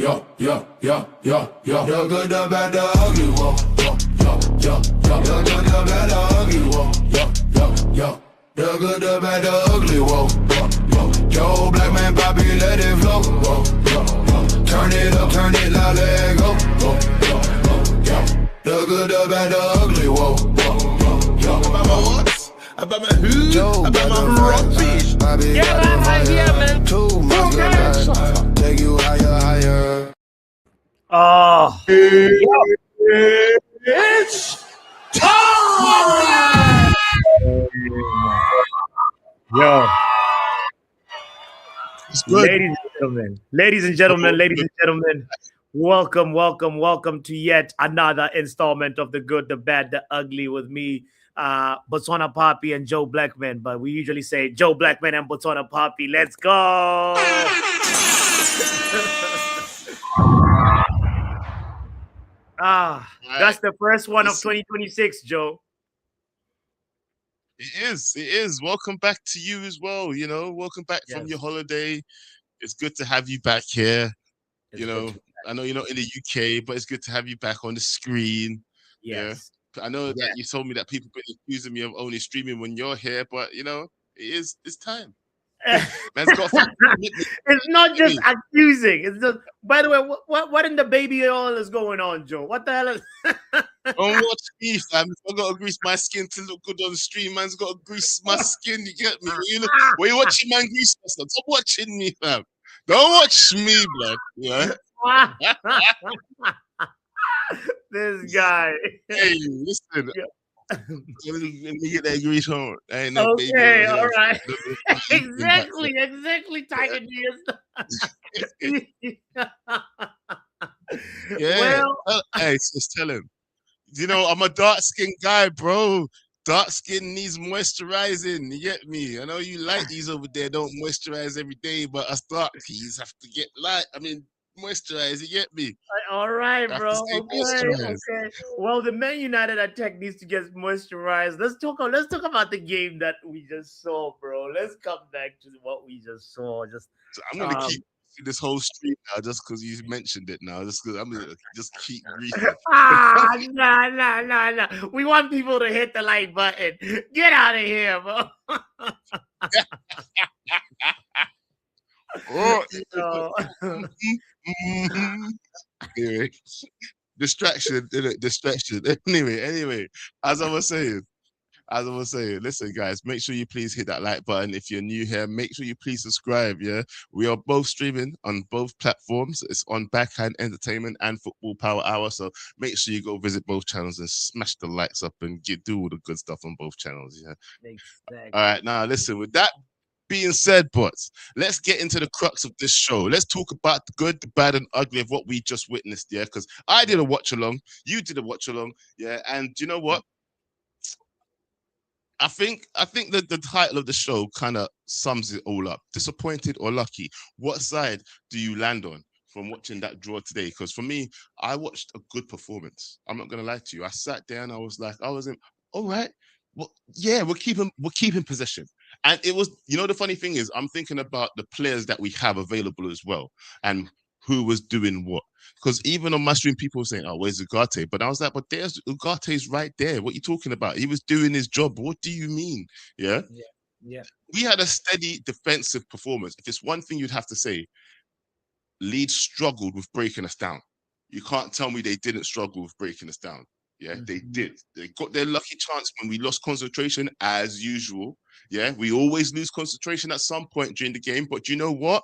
The good, the bad, the ugly, whoa. The good, the bad, the ugly, whoa. The good, the bad, the ugly, whoa. Joe Black Man, Bobby, let it flow. Turn it up, turn it loud, let it go. The good, the bad, the ugly, whoa. About my what? About my who? About my rubbish. Get out right here, man. Too much good, take you higher. Oh, it's time! Yo, It's good. ladies and gentlemen, welcome to yet another installment of The Good, the Bad, the Ugly with me, Botswana Poppy and Joe Blackman, but we usually say Joe Blackman and Botswana Poppy. Let's go! That's the first one of 2026, Joe. It is. Welcome back to you as well. You know, welcome back from your holiday. It's good to have you back here. I know you're not in the UK, but it's good to have you back on the screen. Yes. Yeah. I know that you told me that people been accusing me of only streaming when you're here, but it's time. Man's got it's not just accusing. It's just. By the way, what in the baby oil is going on, Joe? What the hell is? Don't watch me, fam. If I gotta grease my skin to look good on the stream, man's gotta grease my skin. You get me? When you watching man grease myself, stop watching me, fam. Don't watch me, blood. Yeah. This guy. Hey, listen. Let me get that grease on. Ain't no okay, baby all right. exactly, Tiger G. Yeah. Well, hey, just tell him. I'm a dark-skinned guy, bro. Dark skin needs moisturizing. You get me? I know you like these over there don't moisturize every day, but us dark peas have to get moisturize. You get me? All right, bro. Okay. Well, the Man United attack needs to get moisturized. Let's talk about the game that we just saw, bro. Let's come back to what we just saw. So I'm gonna keep this whole stream now, just because you mentioned it now. Just because I'm gonna just keep greasing. No. We want people to hit the like button. Get out of here, bro. Anyway, distraction. Anyway, as I was saying, listen, guys, make sure you please hit that like button. If you're new here, make sure you please subscribe. Yeah, we are both streaming on both platforms. It's on Backhand Entertainment and Football Power Hour. So make sure you go visit both channels and smash the likes up and do all the good stuff on both channels. Yeah. Exactly. All right, now listen. With that being said, bots, let's get into the crux of this show. Let's talk about the good, the bad, and ugly of what we just witnessed. Yeah, because I did a watch along, you did a watch along. Yeah, and you know what? I think that the title of the show kind of sums it all up. Disappointed or lucky? What side do you land on from watching that draw today? Because for me, I watched a good performance. I'm not gonna lie to you. I sat there and I was in, all right. Well, yeah, we're keeping possession. And it was, the funny thing is, I'm thinking about the players that we have available as well, and who was doing what. Because even on my stream, people were saying, "Oh, where's Ugarte?" But I was like, "But there's Ugate's right there. What are you talking about? He was doing his job. What do you mean?" Yeah. We had a steady defensive performance. If it's one thing you'd have to say, Leeds struggled with breaking us down. You can't tell me they didn't struggle with breaking us down. Yeah, they did. They got their lucky chance when we lost concentration, as usual. Yeah, we always lose concentration at some point during the game. But you know what?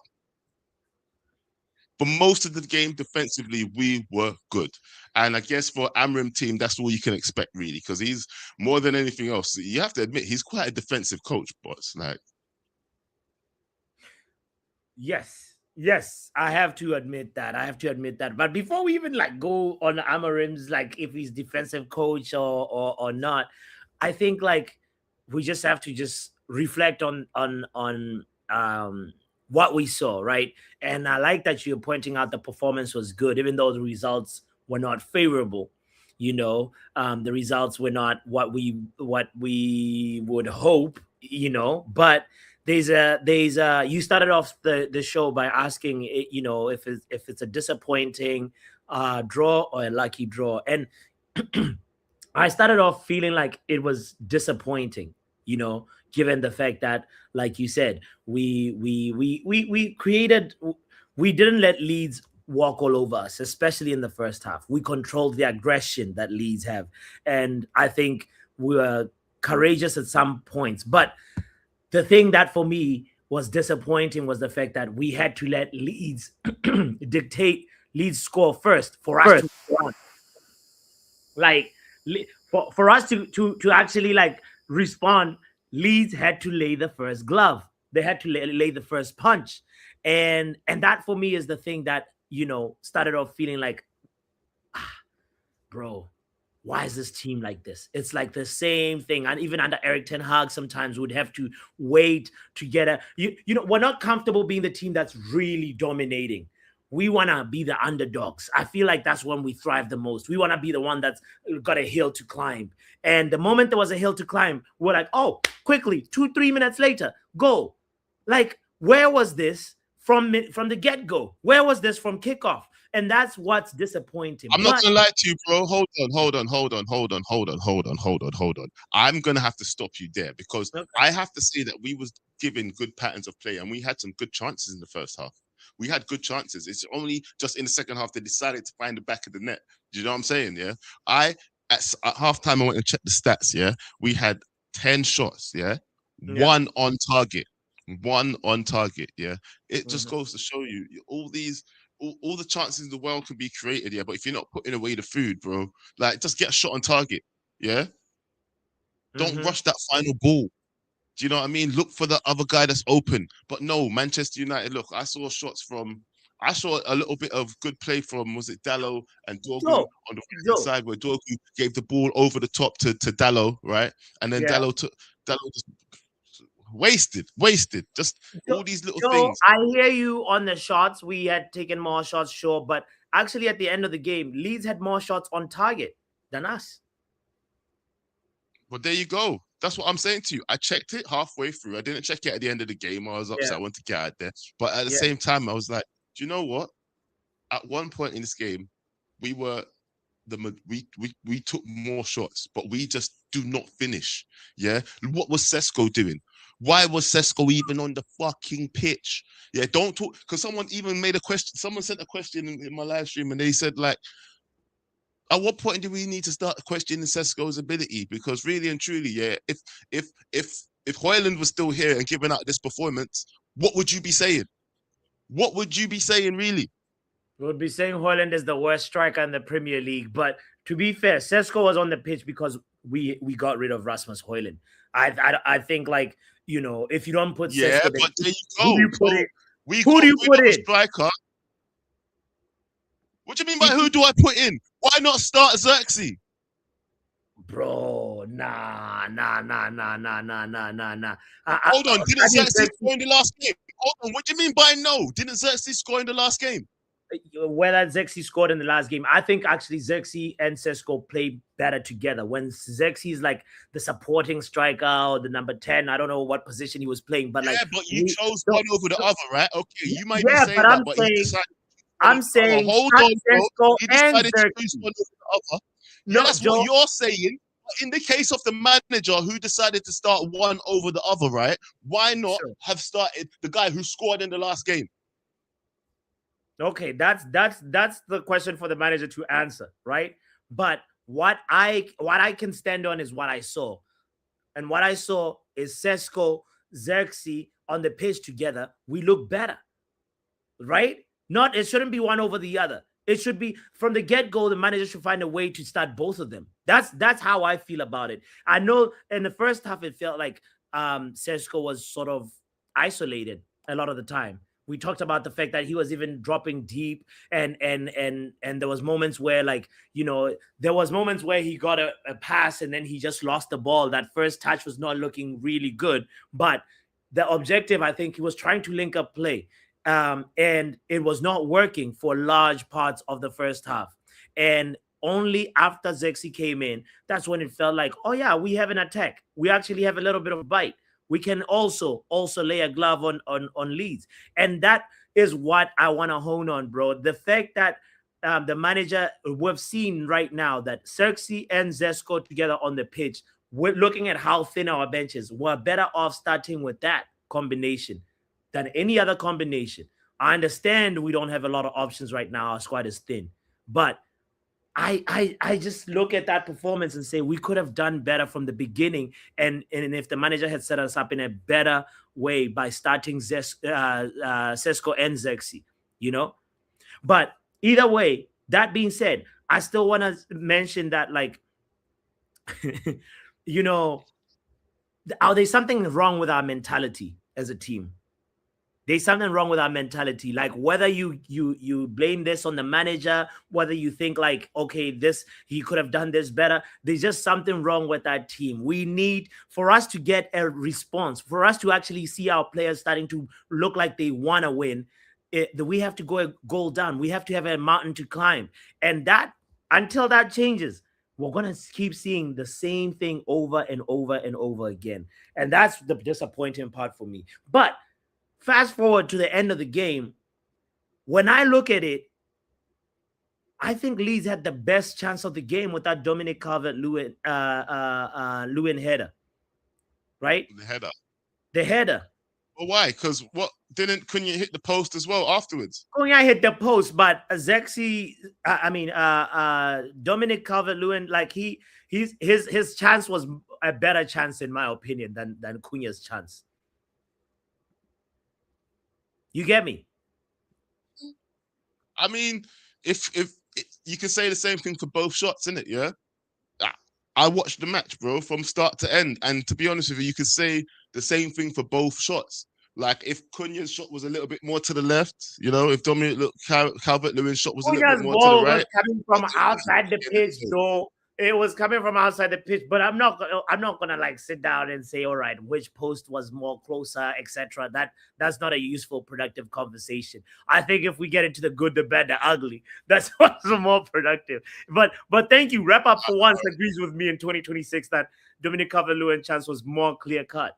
For most of the game, defensively, we were good. And I guess for Amram team, that's all you can expect, really, because he's more than anything else. You have to admit, he's quite a defensive coach, boss. Yes, I have to admit that. But before we even go on Amarim's if he's defensive coach or not, I think we just have to just reflect on what we saw, right? And I like that you're pointing out the performance was good, even though the results were not favorable. The results were not what we would hope. But You started off the show by asking, if it's a disappointing draw or a lucky draw, and I started off feeling like it was disappointing, given the fact that, like you said, we didn't let Leeds walk all over us, especially in the first half. We controlled the aggression that Leeds have, and I think we were courageous at some points. But the thing that for me was disappointing was the fact that we had to let Leeds dictate Leeds score first for us to run. Like for us to actually like respond, Leeds had to lay the first glove. They had to lay the first punch. And that for me is the thing that, started off feeling like, bro, why is this team like this? It's like the same thing. And even under Eric Ten Hag, sometimes we'd have to wait to get we're not comfortable being the team that's really dominating. We want to be the underdogs. I feel like that's when we thrive the most. We want to be the one that's got a hill to climb. And the moment there was a hill to climb, we're like, oh, quickly, 2-3 minutes later, go. Like, where was this from the get-go? Where was this from kickoff? And that's what's disappointing. I'm not gonna lie to you, bro. Hold on. I'm gonna have to stop you there because I have to say that we was given good patterns of play and we had some good chances in the first half. We had good chances. It's only just in the second half they decided to find the back of the net. Do you know what I'm saying? Yeah. At halftime, I went and checked the stats. Yeah. We had 10 shots. Yeah. One on target. Yeah. It just goes to show you all the chances in the world can be created. Yeah. But if you're not putting away the food, bro, like just get a shot on target. Yeah. Don't rush that final ball. Do you know what I mean? Look for the other guy that's open. But no, Manchester United, look, I saw a little bit of good play from, was it Dalot and Dorgu on the right side where Dorgu gave the ball over the top to Dalot, right? And then Dalot just wasted. Just all these little things. I hear you on the shots. We had taken more shots, sure. But actually at the end of the game, Leeds had more shots on target than us. Well, there you go. That's what I'm saying to you. I checked it halfway through. I didn't check it at the end of the game. I was upset. I wanted to get out there. But at the same time, I was like, do you know what? At one point in this game, we took more shots, but we just do not finish. Yeah. What was Sesko doing? Why was Sesko even on the fucking pitch? Yeah. Don't talk, because someone even made a question. Someone sent a question in my live stream and they said, like, at what point do we need to start questioning Sesko's ability? Because really and truly, yeah, if Højlund was still here and giving out this performance, what would you be saying? What would you be saying, really? We would be saying Højlund is the worst striker in the Premier League. But to be fair, Sesko was on the pitch because we got rid of Rasmus Højlund. I think, like, if you don't put Sesko, but there you go. Who do you put in? Who do you put in? Striker. What do you mean by who do I put in? Why not start Xerxes? Bro, nah. Hold on, didn't Xerxes score in the last game? Hold on, what do you mean by no? Didn't Xerxes score in the last game? Whether Xerxes scored in the last game, I think actually Xerxes and Sesko play better together. When Xerxes is like the supporting striker or the number 10, I don't know what position he was playing, but but you chose one over the other, right? Okay, you might be saying that, but he decided. I'm saying hold on, bro. He decided to choose one over the other. No, that's what you're saying. In the case of the manager who decided to start one over the other, right? Why not have started the guy who scored in the last game? Okay, that's the question for the manager to answer, right? But what I can stand on is what I saw. And what I saw is Sesko, Xerxes on the pitch together. We look better, right? It shouldn't be one over the other. It should be from the get-go, the manager should find a way to start both of them. That's how I feel about it. I know in the first half, it felt like Sesko was sort of isolated a lot of the time. We talked about the fact that he was even dropping deep and there was moments where, like, there was moments where he got a pass and then he just lost the ball. That first touch was not looking really good, but the objective, I think he was trying to link up play. And it was not working for large parts of the first half. And only after Xerxes came in, that's when it felt like, oh yeah, we have an attack. We actually have a little bit of bite. we can also lay a glove on Leeds. And that is what I want to hone on, bro. The fact that the manager, we've seen right now that Xerxes and Zesco together on the pitch, we're looking at how thin our bench is. We're better off starting with that combination than any other combination. I understand we don't have a lot of options right now. Our squad is thin. But I just look at that performance and say we could have done better from the beginning. And if the manager had set us up in a better way by starting Sesko and Zexi, you know? But either way, that being said, I still want to mention that, like, you know, there's something wrong with our mentality as a team. There's something wrong with our mentality. Like, whether you blame this on the manager, whether you think like, okay, he could have done this better. There's just something wrong with that team. We need, for us to get a response, for us to actually see our players starting to look like they want to win, we have to go a goal down. We have to have a mountain to climb. And that, until that changes, we're going to keep seeing the same thing over and over and over again. And that's the disappointing part for me. But fast forward to the end of the game, when I look at it, I think Leeds had the best chance of the game with that Dominic Calvert-Lewin header, right? The header. Well, why? Because didn't Cunha hit the post as well afterwards? Cunha hit the post, but Dominic Calvert-Lewin, like his chance was a better chance in my opinion than Cunha's chance. You get me? I mean, if you can say the same thing for both shots, innit? Yeah. I watched the match, bro, from start to end, and to be honest with you, you could say the same thing for both shots. Like, if Cunha's shot was a little bit more to the left, you know, if Dominic Calvert-Lewin's shot was a little bit more to the right, coming from outside the pitch, though. It was coming from outside the pitch, but I'm not gonna like sit down and say, all right, which post was more closer, etc. That's not a useful, productive conversation. I think if we get into the good, the bad, the ugly, that's what's more productive. But thank you. Wrap Up for once agrees with me in 2026 that Dominic Calvert-Lewin chance was more clear cut.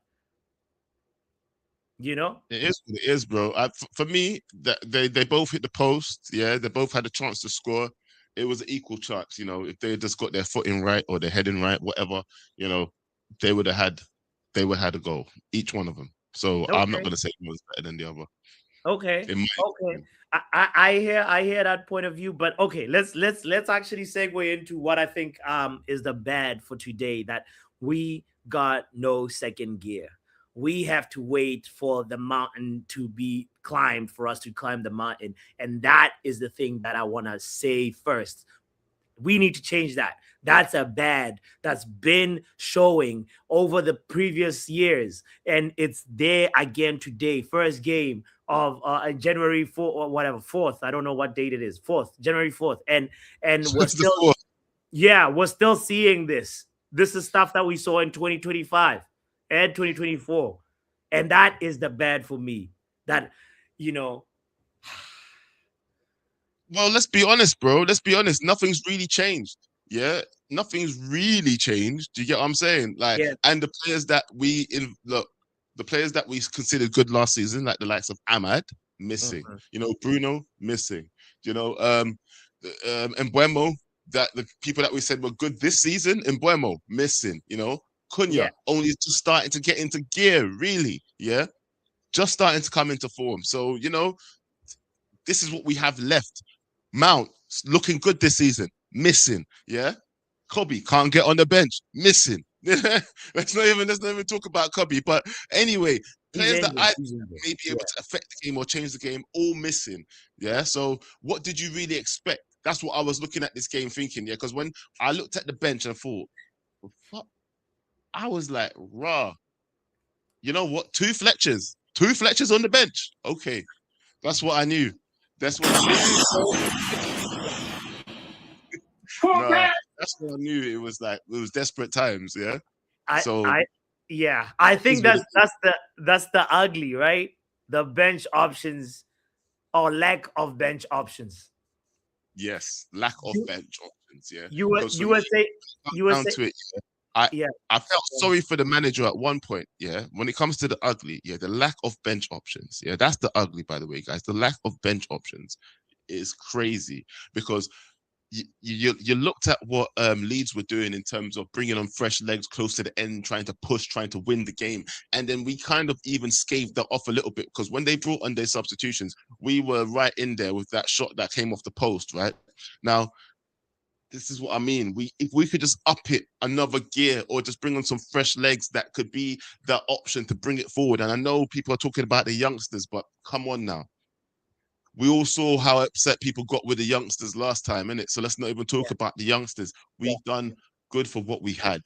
You know, it is, bro. For me, they both hit the post. Yeah, they both had a chance to score. It was an equal chance, you know. If they just got their foot in right or their head in right, whatever, you know, they would have had a goal, each one of them. So okay. I'm not going to say one was better than the other. Okay. I hear that point of view, but okay, let's actually segue into what I think is the bad for today, that we got no second gear. We have to wait for the mountain to be climbed for us to climb the mountain. And that is the thing that I want to say first. We need to change that. That's a bad that's been showing over the previous years. And it's there again today. First game of January 4th or whatever, 4th. I don't know what date it is. 4th, January 4th. And we're still, we're still seeing this. This is stuff that we saw in 2025. And 2024, and that is the bad for me. That, you know. Well, let's be honest, bro. Let's be honest. Nothing's really changed. Yeah, nothing's really changed. Do you get what I'm saying? Like, yeah. And the players that we considered good last season, like the likes of Ahmad, missing. You know, Bruno, missing. You know, Mbeumo, that the people that we said were good this season, Mbeumo, missing. You know. Cunha only just starting to get into gear, really, just starting to come into form. So, you know, this is what we have left. Mount looking good this season, missing, Kobe can't get on the bench, missing. let's not even talk about Kobe. But anyway, players that I may be able to affect the game or change the game, all missing. So what did you really expect? That's what I was looking at this game thinking, because when I looked at the bench and thought, well, fuck. I was like, raw. You know what? Two Fletchers on the bench. Okay. That's what I knew. That's what I knew. That's what I knew. It was desperate times, I think that's the ugly, right? The bench options or lack of bench options. Yes, lack of bench options, You would say I felt sorry for the manager at one point. Yeah, when it comes to the ugly, the lack of bench options. Yeah, that's the ugly, by the way, guys. The lack of bench options is crazy because you looked at what Leeds were doing in terms of bringing on fresh legs close to the end, trying to push, trying to win the game, and then we kind of even scathed that off a little bit because when they brought on their substitutions, we were right in there with that shot that came off the post. Right now, this is what I mean. If we could just up it another gear or just bring on some fresh legs, that could be the option to bring it forward. And I know people are talking about the youngsters, but come on now. We all saw how upset people got with the youngsters last time, innit? So let's not even talk about the youngsters. We've done good for what we had,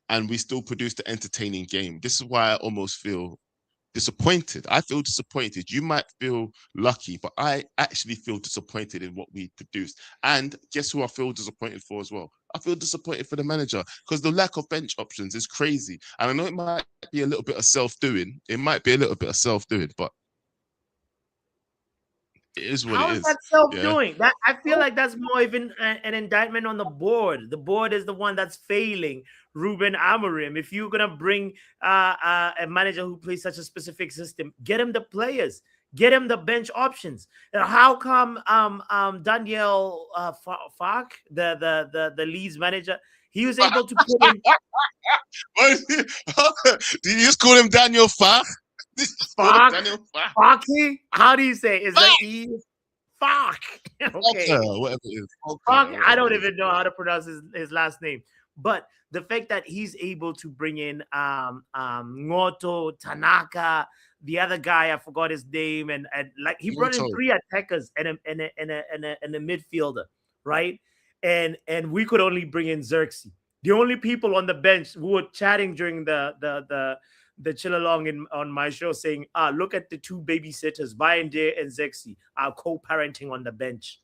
and we still produced an entertaining game. This is why I almost feel disappointed. I feel disappointed. You might feel lucky, but I actually feel disappointed in what we produced. And guess who I feel disappointed for as well? I feel disappointed for the manager because the lack of bench options is crazy. And I know it might be a little bit of self-doing. But it is what How it is is. that self-doing? That I feel like that's more even an indictment on the board. The board is the one that's failing Ruben Amorim. If you're gonna bring a manager who plays such a specific system, get him the players, get him the bench options. How come Daniel Fark, the Leeds manager, he was able to put in? Did you just call him Daniel Fark? Farky? How do you say? Is that E? Fark? Okay. Whatever it is. Fark, I don't even know how to pronounce his last name. But the fact that he's able to bring in Ngoto, Tanaka, the other guy, I forgot his name, and like he brought in 3 attackers and a midfielder, right? And we could only bring in Xerxes. The only people on the bench who were chatting during the chill along on my show saying, look at the 2 babysitters, Bayende and Zexi, are co-parenting on the bench.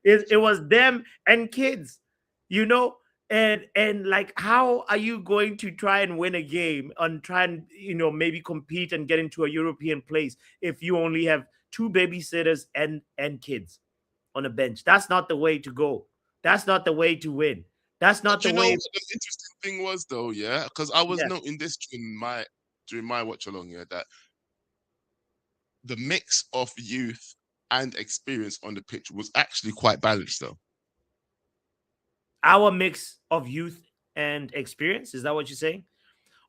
It was them and kids, and like, how are you going to try and win a game and try and, maybe compete and get into a European place if you only have 2 babysitters and kids on a bench? That's not the way to go. That's not the way to win. That's not the way. What the interesting thing was, though, because I was noting this during my watch along, that the mix of youth and experience on the pitch was actually quite balanced, though. Our mix of youth and experience, is that what you're saying?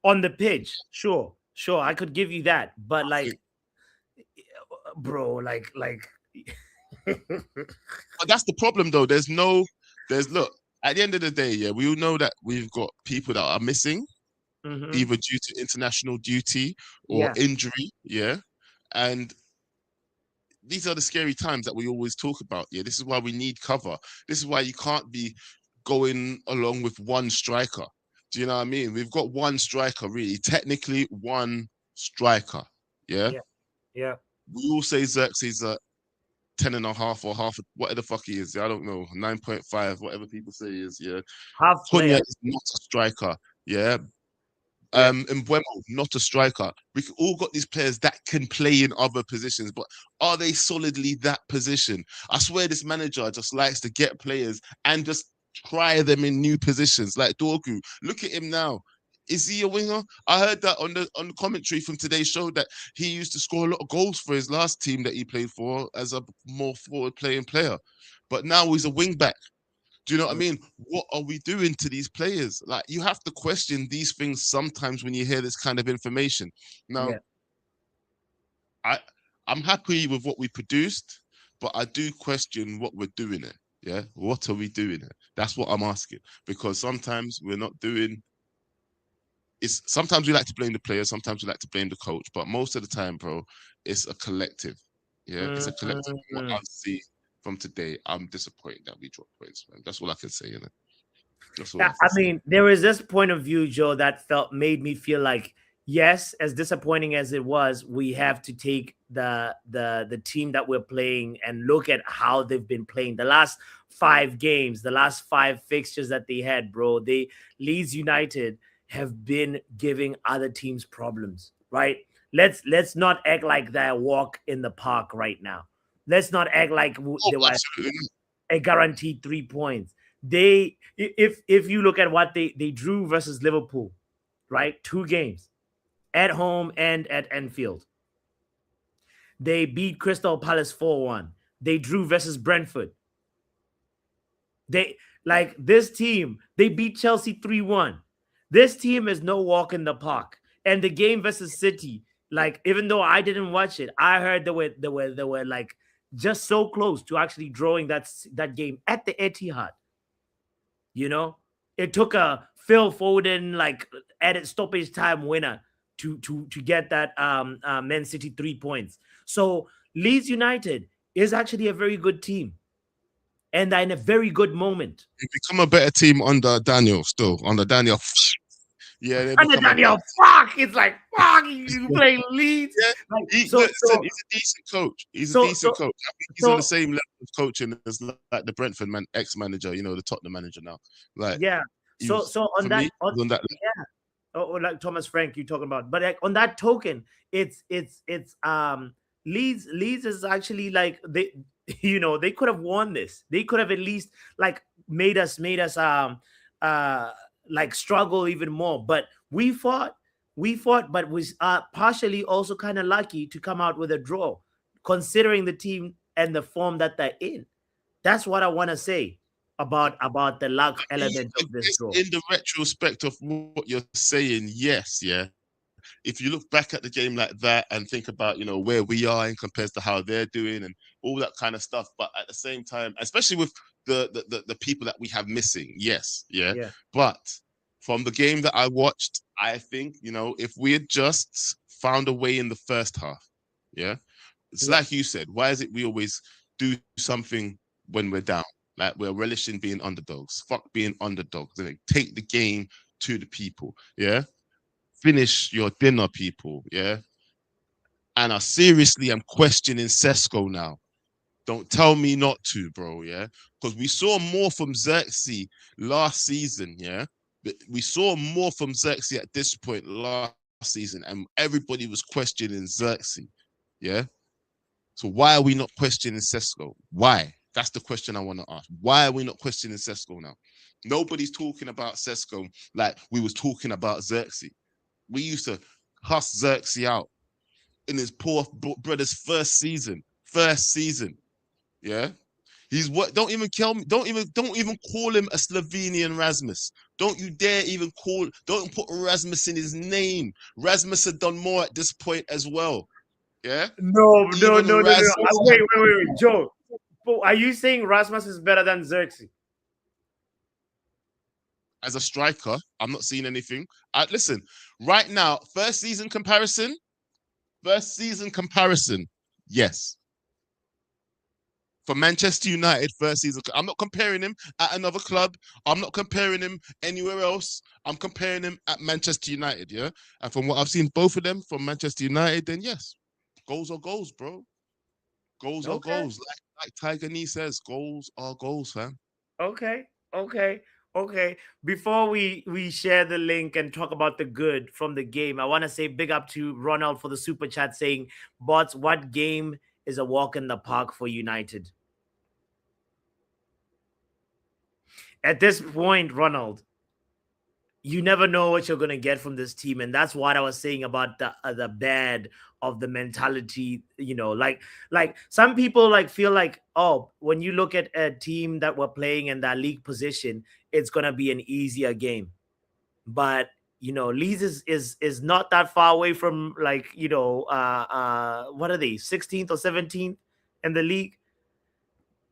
On the pitch, sure, I could give you that, but like, bro, like. But that's the problem, though. Look. At the end of the day, we all know that we've got people that are missing, either due to international duty or injury, and these are the scary times that we always talk about. This is why we need cover. This is why you can't be going along with one striker. Do you know what I mean? We've got one striker, really, technically one striker. Yeah. We all say Xerxes 10.5 or half, whatever the fuck he is. I don't know, 9.5, whatever people say he is. Half Cunha is not a striker. Mbeumo, not a striker. We all got these players that can play in other positions, but are they solidly that position? I swear this manager just likes to get players and just try them in new positions. Like Dorgu, look at him now. Is he a winger? I heard that on the commentary from today's show that he used to score a lot of goals for his last team that he played for as a more forward-playing player. But now he's a wing-back. Do you know what I mean? What are we doing to these players? Like, you have to question these things sometimes when you hear this kind of information. Now, I'm happy with what we produced, but I do question what we're doing here. What are we doing here? That's what I'm asking. Because sometimes we're not doing... Sometimes we like to blame the players, sometimes we like to blame the coach, but most of the time, bro, it's a collective. It's a collective. What I see from today, I'm disappointed that we dropped points, man. That's all I can say, That's all I mean, there is this point of view, Joe, that made me feel like, yes, as disappointing as it was, we have to take the team that we're playing and look at how they've been playing. The last 5 games, the last 5 fixtures that they had, bro, Leeds United have been giving other teams problems, right? Let's not act like they're a walk in the park right now. Let's not act like they were a guaranteed 3 points. if you look at what they drew versus Liverpool, right? 2 games at home and at Anfield. They beat Crystal Palace 4-1. They drew versus Brentford. They like this team, they beat Chelsea 3-1. This team is no walk in the park. And the game versus City, like even though I didn't watch it, I heard they were like just so close to actually drawing that game at the Etihad. You know, it took a Phil Foden like added stoppage time winner to get that Man City 3 points. So Leeds United is actually a very good team, and they're in a very good moment. They become a better team under Daniel. Still under Daniel. Yeah, they And then become a Daniel, fuck, it's like fuck, you play Leeds. Yeah, Like, he's so a decent coach. He's a decent coach. I think he's on the same level of coaching as like the Brentford ex-manager, you know, the Tottenham manager now. Like, yeah. So on that, on that yeah. Or like Thomas Frank you talking about, but like on that token, it's Leeds is actually like they you know they could have won this. They could have at least like made us like struggle even more. But we fought, but was partially also kind of lucky to come out with a draw, considering the team and the form that they're in. That's what I want to say about the luck element of this draw. In the retrospect of what you're saying, yes, yeah. If you look back at the game like that and think about, you know, where we are in compared to how they're doing and all that kind of stuff, but at the same time, especially with the people that we have missing, yes, yeah. But from the game that I watched, I think, you know, if we had just found a way in the first half, yeah, it's like you said, why is it we always do something when we're down? Like we're relishing being underdogs. Fuck being underdogs. And take the game to the people, yeah. Finish your dinner, people, yeah. And I seriously am questioning Sesko now. Don't tell me not to, bro, yeah. Because we saw more from Xerxes last season, yeah. But we saw more from Xerxes at this point last season, and everybody was questioning Xerxes, yeah. So why are we not questioning Sesko? Why? That's the question I want to ask. Why are we not questioning Sesko now? Nobody's talking about Sesko like we was talking about Xerxes. We used to cuss Xerxes out in his poor brother's first season. Yeah. He's what? Don't even call me. Don't even call him a Slovenian Rasmus. Don't you dare even call. Don't put Rasmus in his name. Rasmus had done more at this point as well. Yeah. No. Wait, Joe. Are you saying Rasmus is better than Xerxes? As a striker, I'm not seeing anything. Listen, right now, first season comparison, yes. For Manchester United, first season. I'm not comparing him at another club. I'm not comparing him anywhere else. I'm comparing him at Manchester United, yeah? And from what I've seen, both of them from Manchester United, then yes. Goals are goals, bro. Goals are goals. Like Tiger Nee says, goals are goals, fam. Okay. Before we share the link and talk about the good from the game, I want to say big up to Ronald for the super chat saying, "Bots, what game is a walk in the park for United?" At this point, Ronald, you never know what you're gonna get from this team, and that's what I was saying about the bad of the mentality. You know, like some people like feel like, oh, when you look at a team that we're playing in that league position, it's gonna be an easier game. But you know, Leeds is not that far away from like, you know, what are they, 16th or 17th in the league?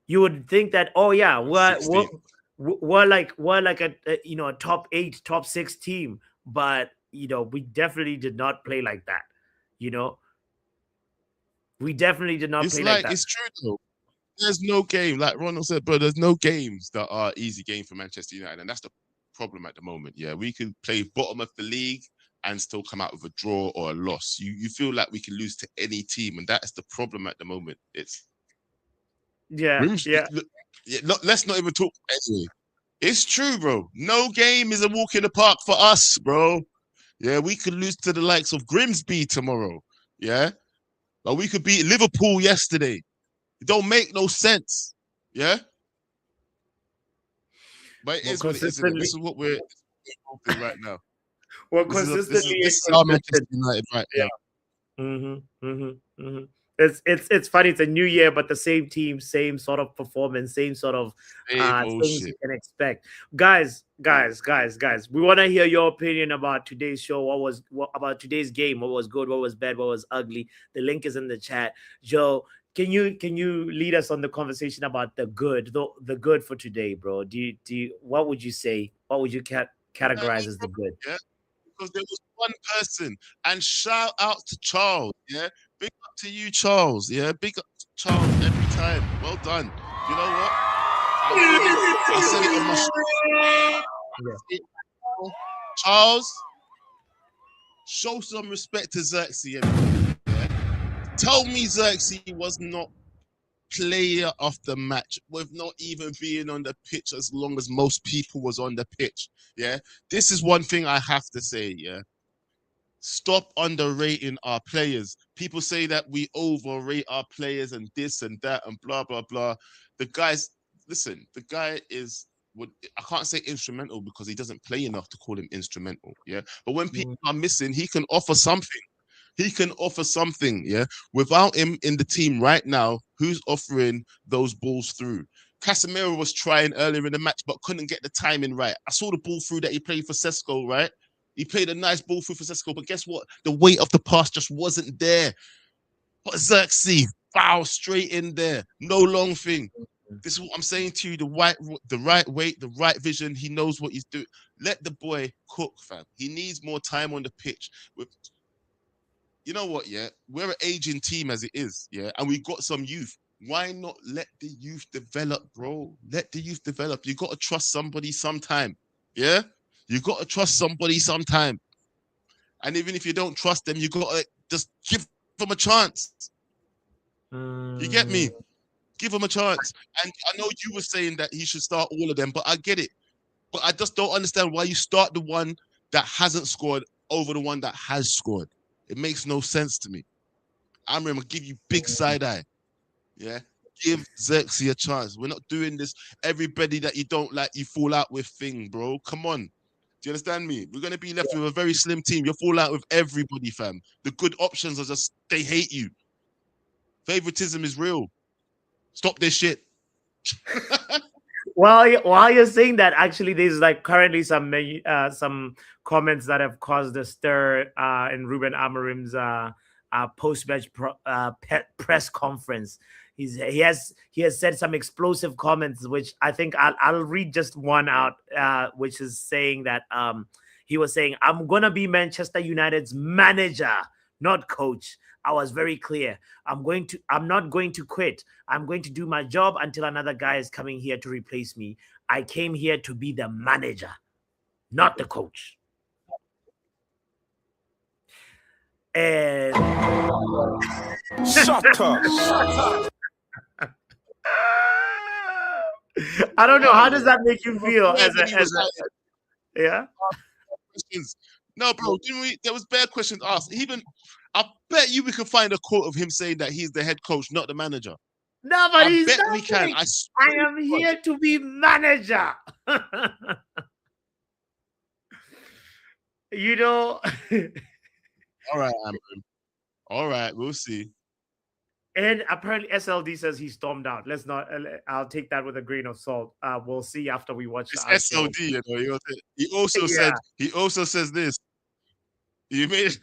You would think that, oh yeah, we're like a you know, a top 8, top 6 team, but you know, we definitely did not play like that. You know, we definitely did not play like that. It's true though. There's no game, like Ronald said, bro. There's no games that are easy game for Manchester United, and that's the problem at the moment. Yeah, we can play bottom of the league and still come out with a draw or a loss. You feel like we can lose to any team, and that's the problem at the moment. It's let's not even talk anyway. It's true, bro. No game is a walk in the park for us, bro. Yeah, we could lose to the likes of Grimsby tomorrow. Yeah, but we could beat Liverpool yesterday. It don't make no sense. Yeah. But it Well, is what it is, isn't it? consistently, This is what we're involved in right now. well, This consistently is our Manchester inconsistent. United right Yeah. now. It's funny. It's a new year, but the same team, same sort of performance, same sort of Same old things you shit. can expect. Guys. We want to hear your opinion about today's show. About today's game? What was good? What was bad? What was ugly? The link is in the chat. Joe, can you lead us on the conversation about the good, the good for today, bro? What would you say? What would you categorize as the good? Yeah, because there was one person, and shout out to Charles. Yeah, big up to you, Charles. Yeah, big up to Charles every time. Well done. You know what? I said it on my show. Yeah. Charles, show some respect to Xerxes. Yeah? Tell me Xerxes was not player of the match with not even being on the pitch as long as most people was on the pitch. Yeah, this is one thing I have to say. Yeah, stop underrating our players. People say that we overrate our players and this and that and blah blah blah. The guys, listen, the guy is. I can't say instrumental because he doesn't play enough to call him instrumental. Yeah, but when people are missing, he can offer something. He can offer something, yeah. Without him in the team right now, who's offering those balls through? Casemiro was trying earlier in the match, but couldn't get the timing right. I saw the ball through that he played for Sesko, right? He played a nice ball through for Sesko, but guess what? The weight of the pass just wasn't there. But Xerxes, foul straight in there. No long thing. This is what I'm saying to you. The right weight, the right vision. He knows what he's doing. Let the boy cook, fam. He needs more time on the pitch. You know what, yeah? We're an aging team as it is, yeah? And we got some youth. Why not let the youth develop, bro? Let the youth develop. You got to trust somebody sometime, yeah? You got to trust somebody sometime. And even if you don't trust them, you got to just give them a chance. You get me? Give them a chance. And I know you were saying that he should start all of them, but I get it. But I just don't understand why you start the one that hasn't scored over the one that has scored. It makes no sense to me. I'm going to give you big side eye. Yeah? Give Xerxes a chance. We're not doing this everybody that you don't like, you fall out with thing, bro. Come on. Do you understand me? We're going to be left with a very slim team. You'll fall out with everybody, fam. The good options are just, they hate you. Favoritism is real. Stop this shit. Well, while you're saying that, actually, there's like currently some comments that have caused a stir in Ruben Amorim's post-match press conference. He has said some explosive comments, which I think I'll read just one out, which is saying that he was saying, "I'm gonna be Manchester United's manager, not coach. I was very clear. I'm not going to quit. I'm going to do my job until another guy is coming here to replace me. I came here to be the manager, not the coach." And Shut up. I don't know. How does that make you feel yeah? Questions. No, bro, there was bad questions asked. Even I bet you we can find a quote of him saying that he's the head coach, not the manager. No, but I bet we can. I am here to be manager. You know. All right, Amber. All right, we'll see. And apparently SLD says he stormed out. Let's not. I'll take that with a grain of salt. We'll see after we watch. It's SLD, you know. He also said. He also says this. You made.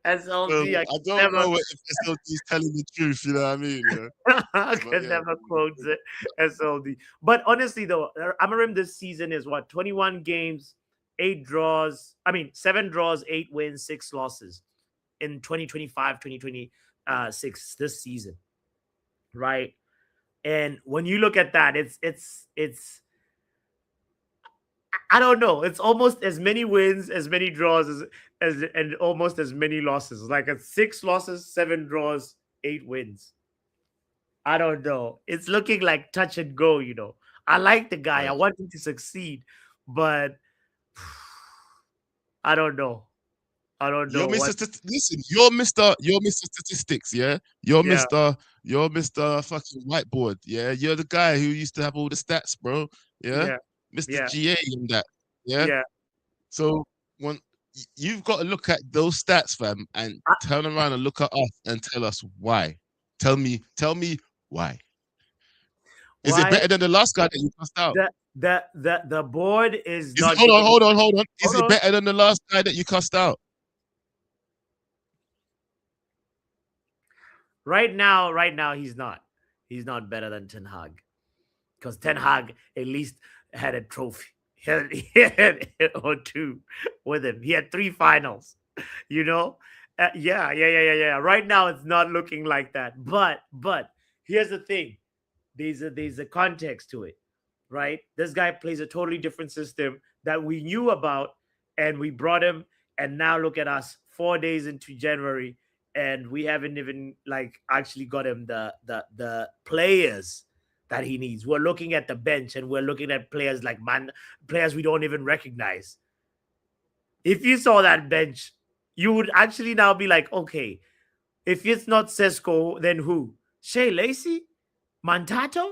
SLD. I don't know if SLD is telling the truth. You know what I mean? Yeah. I can never quote it. SLD. But honestly, though, Amorim this season is what, 21 games, 8 draws. 7 draws, 8 wins, 6 losses in 2025, 2026 this season, right? And when you look at that, it's I don't know. It's almost as many wins, as many draws, and almost as many losses. Like it's 6 losses, 7 draws, 8 wins. I don't know. It's looking like touch and go, you know. I like the guy. I want him to succeed, but I don't know. I don't know You're Mr. what. Listen, you're Mr. Statistics, yeah. You're Yeah, Mr. fucking whiteboard, yeah. You're the guy who used to have all the stats, bro. Yeah, yeah, Mr. yeah, GA and that, yeah. yeah. So when you've got to look at those stats, fam, and I, turn around and look at us and tell us why. Tell me why. Is it why better than the last guy that you passed out? the board is Is it not hold on, giving. hold on, hold on? Is Hold it on. better than the last guy that you cussed out? Right now, he's not. He's not better than Ten Hag, because Ten Hag at least had a trophy. He had or two with him. He had 3 finals. You know, yeah. Right now, it's not looking like that. But here's the thing: there's a context to it, right? This guy plays a totally different system that we knew about, and we brought him. And now look at us, 4 days into January, and we haven't even like actually got him the players that he needs. We're looking at the bench, and we're looking at players like players we don't even recognize. If you saw that bench, you would actually now be like, okay, if it's not Sesko, then who? Shea Lacey? Mantato?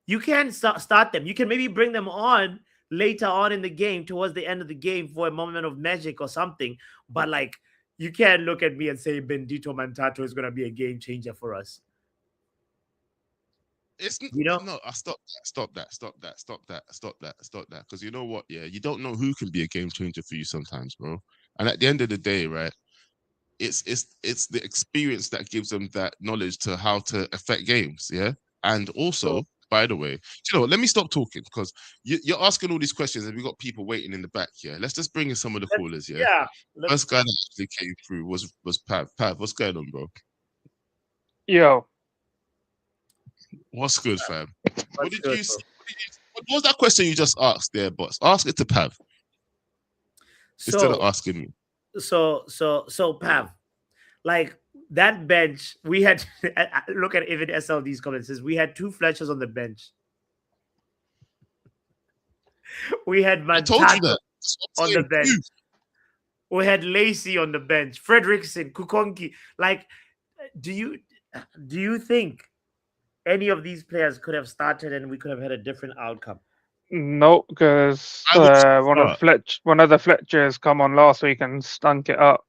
You can start them. You can maybe bring them on later on in the game, towards the end of the game, for a moment of magic or something. But like, you can't look at me and say Bendito Mantato is going to be a game changer for us. It's You know? no. Stop that. Because you know what? Yeah, you don't know who can be a game changer for you sometimes, bro. And at the end of the day, right? It's the experience that gives them that knowledge to how to affect games. Yeah, and also. By the way, you know what? Let me stop talking, because you're asking all these questions and we got people waiting in the back here. Let's just bring in some of the callers. Yeah. First guy that actually came through was Pav. Pav, what's going on, bro? Yo. What's good, fam? What was that question you just asked there, boss? Ask it to Pav instead of asking me. So Pav, like that bench, we had look at even SLD's comments. Says we had 2 Fletchers on the bench. We had Mantato on the bench. We had Lacey on the bench. Fredrickson, Kukonki. Like, do you think any of these players could have started and we could have had a different outcome? No, because one of the Fletchers come on last week and stunk it up.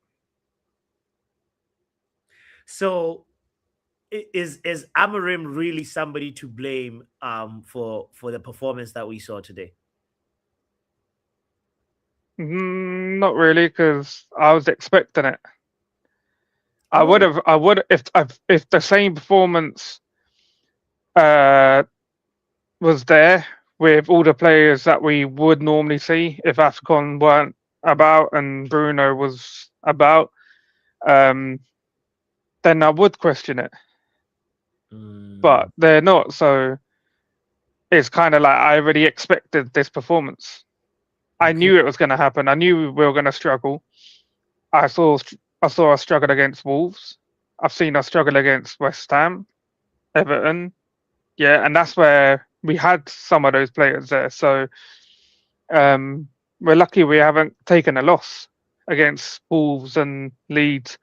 So, is Amorim really somebody to blame for the performance that we saw today? Not really, because I was expecting it. I would if the same performance was there with all the players that we would normally see if AFCON weren't about and Bruno was about, then I would question it. But they're not, so it's kind of like I already expected this performance. I knew it was going to happen. I knew we were going to struggle. I saw us struggle against Wolves. I've seen us struggle against West Ham, Everton. Yeah, and that's where we had some of those players there. So we're lucky we haven't taken a loss against Wolves and Leeds.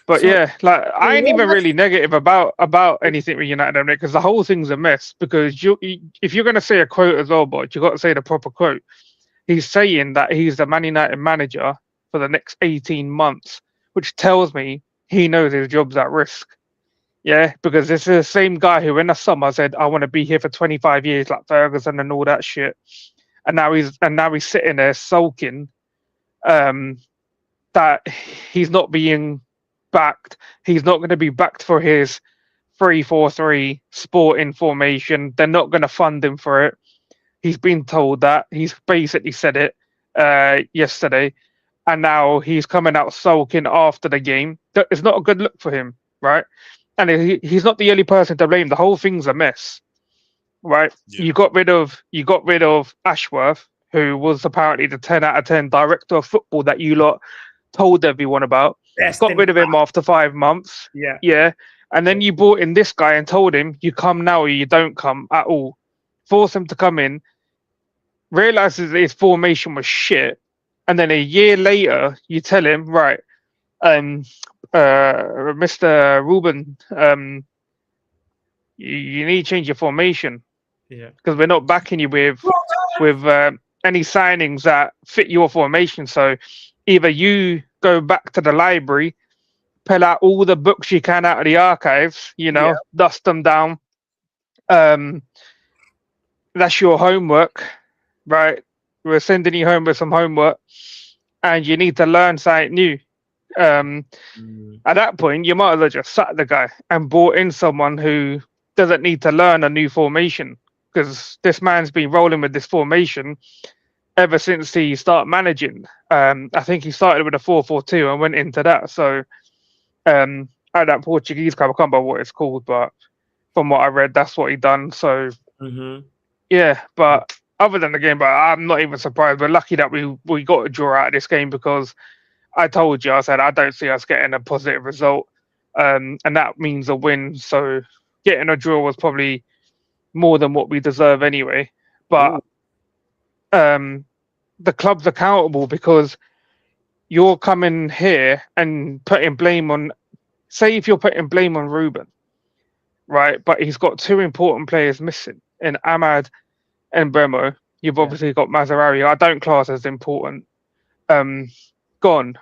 But yeah, like I ain't even really negative about anything with United, because the whole thing's a mess. Because if you're going to say a quote as well, but you got to say the proper quote. He's saying that he's the Man United manager for the next 18 months, which tells me he knows his job's at risk. Yeah, because this is the same guy who in the summer said, "I want to be here for 25 years, like Ferguson and all that shit," and now he's sitting there sulking that he's not being backed. He's not going to be backed for his 3-4-3 sporting formation. They're not going to fund him for it. He's been told that. He's basically said it yesterday, and now he's coming out sulking after the game. It's not a good look for him, right? And he's not the only person to blame. The whole thing's a mess, right? Yeah. You got rid of Ashworth, who was apparently the 10 out of 10 director of football that you lot told everyone about. Got rid of him after 5 months. Yeah. And then you brought in this guy and told him, you come now or you don't come at all. Force him to come in. Realizes his formation was shit. and then a year later you tell him, right, Mr. Ruben, you need to change your formation Yeah. because we're not backing you with any signings that fit your formation. So either you go back to the library, pull out all the books you can out of the archives, dust them down. That's your homework, right? We're sending you home with some homework, and you need to learn something new. At that point, you might as well just sack the guy and brought in someone who doesn't need to learn a new formation, because this man's been rolling with this formation ever since he started managing. I think he started with a 4-4-2 and went into that. So at that Portuguese club, I can't remember what it's called, but from what I read, that's what he done. So yeah, but other than the game, but I'm not even surprised. We're lucky that we got a draw out of this game, because I told you, I said I don't see us getting a positive result, and that means a win. So getting a draw was probably more than what we deserve anyway. But the club's accountable, because you're coming here and putting blame on, say if you're putting blame on Ruben, right? But he's got two important players missing in Ahmad and Bremo. You've obviously got Mazarawi, I don't class as important. Gone.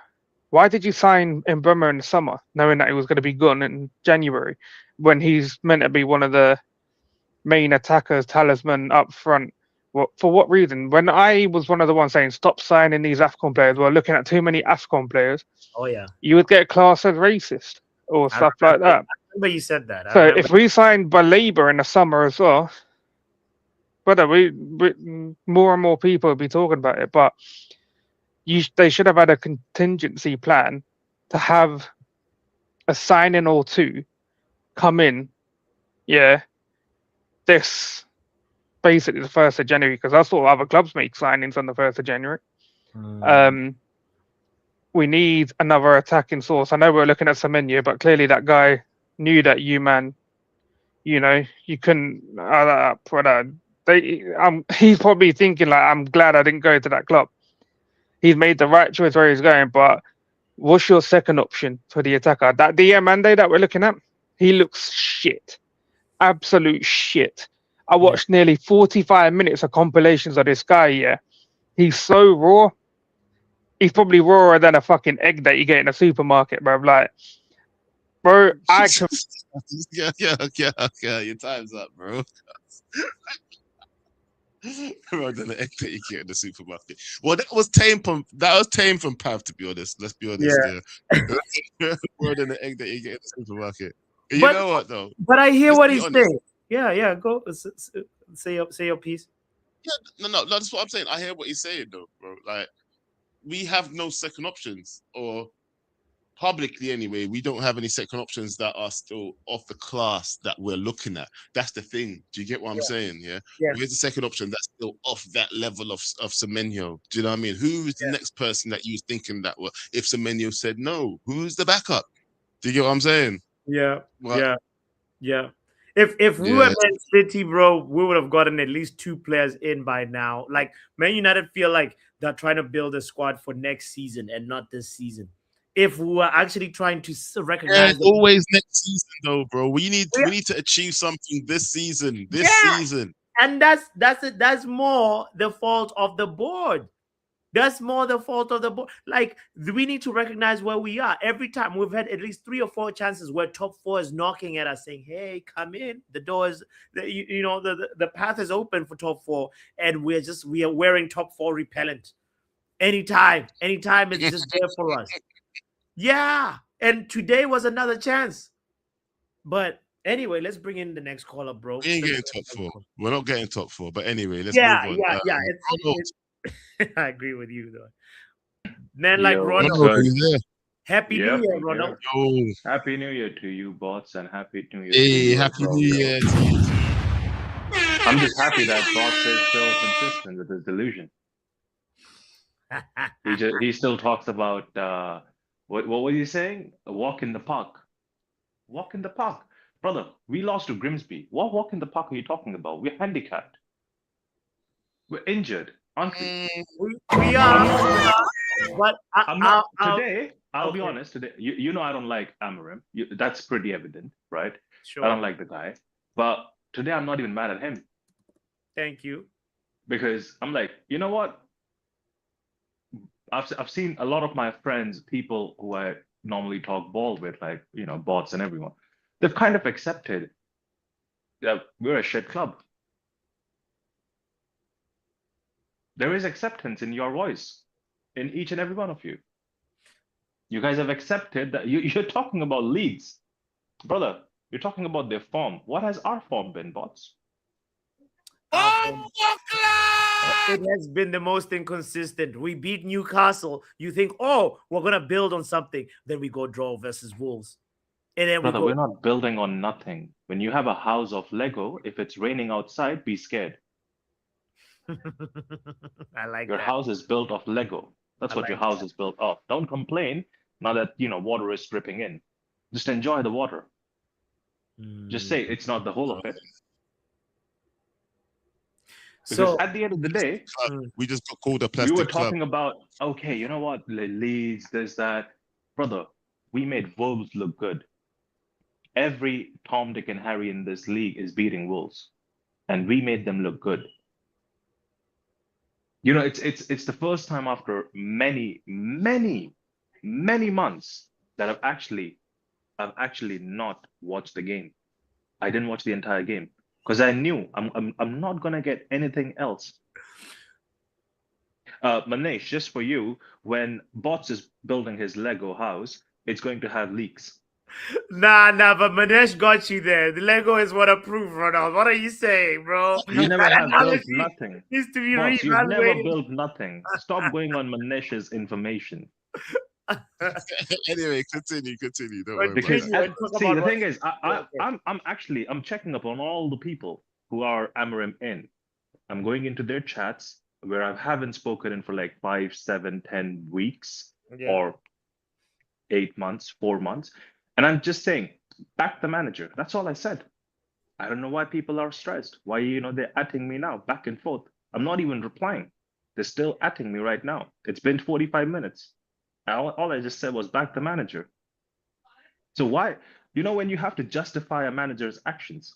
Why did you sign Mbeumo in the summer, knowing that he was going to be gone in January, when he's meant to be one of the main attackers, talisman up front? For what reason? When I was one of the ones saying stop signing these AFCON players, we're looking at too many AFCON players. Oh yeah. You would get classed as racist or stuff like that. I remember you said that. So if we signed Baleba in the summer as well, brother, we more and more people will be talking about it. But they should have had a contingency plan to have a signing or two come in. Yeah, this basically the 1st of January, because that's what other clubs make signings on the 1st of January. We need another attacking source. I know we're looking at Semenyo, but clearly that guy knew that you couldn't. He's probably thinking like, I'm glad I didn't go to that club. He's made the right choice where he's going, but what's your second option for the attacker? That Diamande that we're looking at, he looks shit. Absolute shit. I watched nearly 45 minutes of compilations of this guy, yeah. He's so raw. He's probably rawer than a fucking egg that you get in a supermarket, bro. Like, bro, I can... Yeah, your time's up, bro. Rather than the egg that you get in the supermarket. Well, that was tame from Pav, to be honest. Let's be honest. Yeah. More than the egg that you get in the supermarket. You know what though? But I hear what he's saying. Yeah. Go say your piece. Yeah, no, that's what I'm saying. I hear what he's saying though, bro. Like, we have no second options, or publicly anyway, we don't have any second options that are still of the class that we're looking at. That's the thing. Do you get what I'm saying? Yeah. Here's the second option that's still off that level of Semenyo. Do you know what I mean? Who is the next person that you was thinking that were, if Semenyo said no, who's the backup? Do you get what I'm saying? Yeah. If we were Man City, bro, we would have gotten at least 2 players in by now. Like, Man United feel like they're trying to build a squad for next season and not this season. If we were actually trying to recognize, always next season though, bro. We need to achieve something this season. Season, and that's more the fault of the board. That's more the fault of the board. Like, we need to recognize where we are. Every time we've had at least 3 or 4 chances where top 4 is knocking at us, saying, "Hey, come in. The door is, the path is open for top 4, and we are wearing top 4 repellent. Anytime, it's just there for us." Yeah, and today was another chance. But anyway, let's bring in the next caller, bro. We ain't getting top 4. We're not getting top 4. But anyway, let's move on. I agree with you, though. Man, like Ronald. Happy New Year, Ronald. Happy New Year to you, bots, and happy New Year. Hey, happy New Year to you. I'm just happy that bots is still consistent with his delusion. He still talks about what was he saying? A walk in the park. Walk in the park. Brother, we lost to Grimsby. What walk in the park are you talking about? We're handicapped. We're injured, aren't we? We are. But I'm not I'll today. I'll be okay, honest. Today, you know I don't like Amorim. That's pretty evident, right? I don't sure. like the guy. But today I'm not even mad at him Thank you. because I'm like, you know what? I've seen a lot of my friends, people who I normally talk ball with, like bots and everyone. They've kind of accepted that we're a shit club. There is acceptance in your voice, in each and every one of you. You guys have accepted that you're talking about leagues, brother. You're talking about their form. What has our form been, bots? Our form- It has been the most inconsistent. We beat Newcastle. You think, oh, we're gonna build on something. Then we go draw versus Wolves, and then we Brother, go. we're not building on nothing. When you have a house of Lego, if it's raining outside, be scared. I like Your that. house is built of Lego. That's I what your like house is built of. Don't complain now that water is dripping in. Just enjoy the water. Just Mm. say it's not the whole of it. Because So at the end of the day, We just got called a we plastic were club. talking about, okay, you know what, Leeds, there's that. Brother, we made Wolves look good. Every Tom, Dick, and Harry in this league is beating Wolves, and we made them look good. It's the first time after many, many, many months that I've actually not watched the game. I didn't watch the entire game because I knew I'm not gonna get anything else. Manesh, just for you, when Bots is building his Lego house, it's going to have leaks. nah, but Manesh got you there. The Lego is waterproof, Ronald. What are you saying, bro? You never That have built analogy nothing. needs to be Bots, you've never reevaluated. built nothing. Stop going on Manesh's information. Anyway, continue. Don't worry about Because Continue and talk see, about the what. thing is, Okay. I'm checking up on all the people who are Amarim in. I'm going into their chats where I haven't spoken in for like 5, 7, 10 weeks Yeah. or 8 months, 4 months, and I'm just saying, back the manager. That's all I said. I don't know why people are stressed. Why they're atting me now, back and forth. I'm not even replying. They're still atting me right now. It's been 45 minutes. All I just said was back the manager. So why, when you have to justify a manager's actions,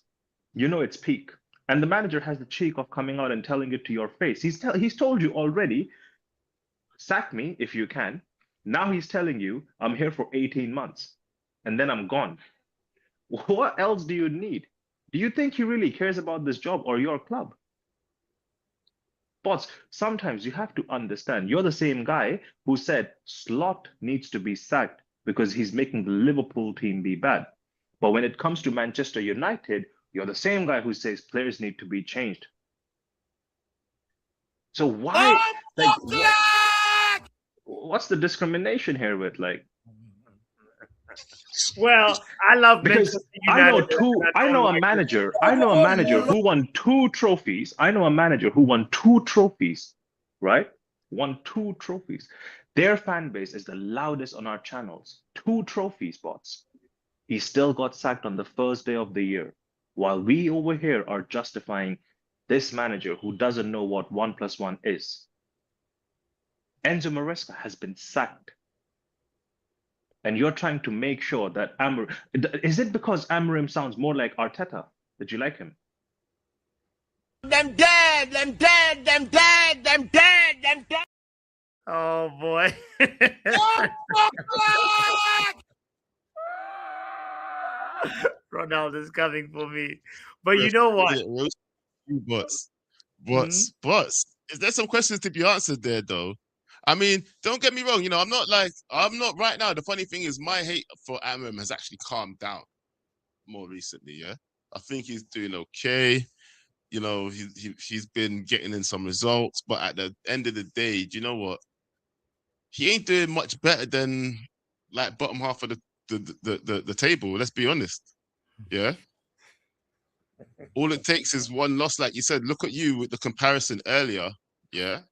it's peak. And the manager has the cheek of coming out and telling it to your face. He's told you already, sack me if you can. Now he's telling you, I'm here for 18 months and then I'm gone. What else do you need? Do you think he really cares about this job or your club? Boss, sometimes you have to understand you're the same guy who said Slot needs to be sacked because he's making the Liverpool team be bad. But when it comes to Manchester United, you're the same guy who says players need to be changed. So why, what's the discrimination here with Well, I love because Manchester I know United. I know a manager who won 2 trophies. I know a manager who won 2 trophies, right? Won 2 trophies. Their fan base is the loudest on our channels. 2 trophies, bots. He still got sacked on the first day of the year, while we over here are justifying this manager who doesn't know what 1 + 1 is. Enzo Maresca has been sacked. And you're trying to make sure that is it because Amorim sounds more like Arteta that you like him? Them dead, them dead, them dead, them dead, them dead. Oh boy. Ronaldo is coming for me. But you know what? Bots. Mhm. Is there some questions to be answered there, though? I mean, don't get me wrong. I'm not right now. The funny thing is, my hate for Amorim has actually calmed down more recently. Yeah, I think he's doing okay. He's been getting in some results, but at the end of the day, do you know what? He ain't doing much better than like bottom half of the table. Let's be honest. Yeah. All it takes is one loss, like you said. Look at you with the comparison earlier. Yeah.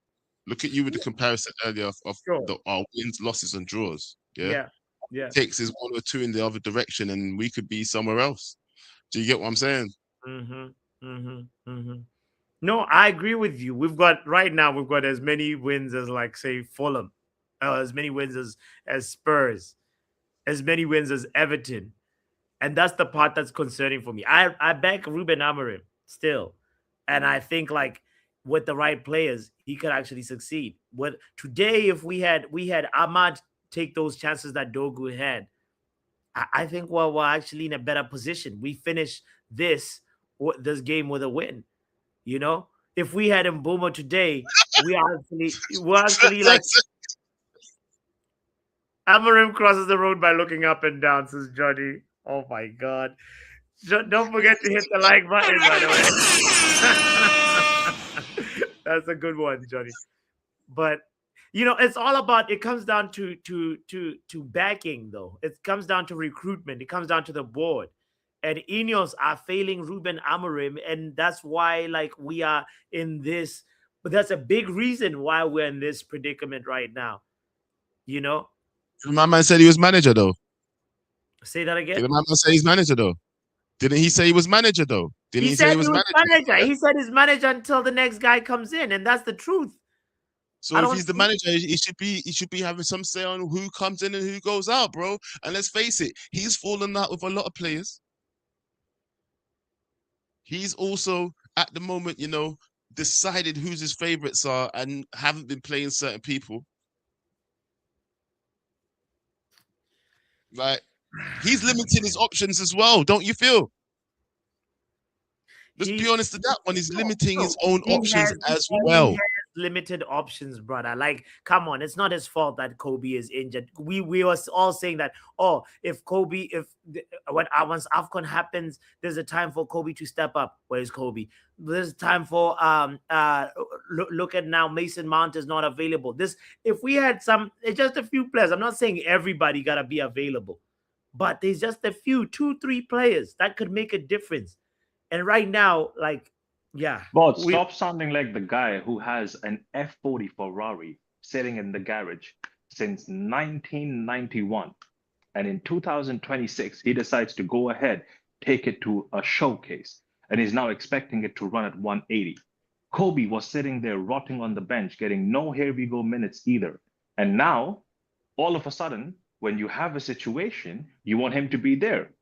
Look at you with the comparison earlier of Sure. our wins, losses, and draws. Yeah. Yeah. It takes is 1 or 2 in the other direction, and we could be somewhere else. Do you get what I'm saying? No, I agree with you. We've got as many wins as, like, say, Fulham. as many wins as Spurs, as many wins as Everton. And that's the part that's concerning for me. I back Ruben Amorim still. And I think like with the right players, he could actually succeed. With today, if we had Ahmad take those chances that Dogu had, I think we're actually in a better position. We finish this game with a win. You know, if we had Mbuma today, we're actually like Amarim crosses the road by looking up and down, says Johnny. Oh my God. Don't forget to hit the like button, by the way. That's a good one, Johnny. But it's all about. It comes down to backing, though. It comes down to recruitment. It comes down to the board. And Ineos are failing Ruben Amorim, and that's why, like, we are in this. But that's a big reason why we're in this predicament right now. You know. My man said he was manager though. Say that again. Did my man say he's manager though? Didn't he say he was manager though? Didn't he said he was manager? He said he's manager until the next guy comes in, and that's the truth. So if he's the manager, he should be having some say on who comes in and who goes out, bro. And let's face it, he's fallen out with a lot of players. He's also at the moment, decided who's his favorites are and haven't been playing certain people. Like, he's limiting his options as well, don't you feel? Let's be honest to that one. He's limiting his own options as well. Limited options, brother. Like, come on, it's not his fault that Kobe is injured. We were all saying that, if Kobe, once AFCON happens, there's a time for Kobe to step up. Where's Kobe? There's time for look at now, Mason Mount is not available. If we had just a few players, I'm not saying everybody gotta be available, but there's just a few, 2-3 players that could make a difference. And right now, like, yeah. But stop sounding like the guy who has an F40 Ferrari sitting in the garage since 1991. And in 2026, he decides to go ahead, take it to a showcase, and he's now expecting it to run at 180. Kobe was sitting there rotting on the bench, getting no here we go minutes either. And now, all of a sudden, when you have a situation, you want him to be there.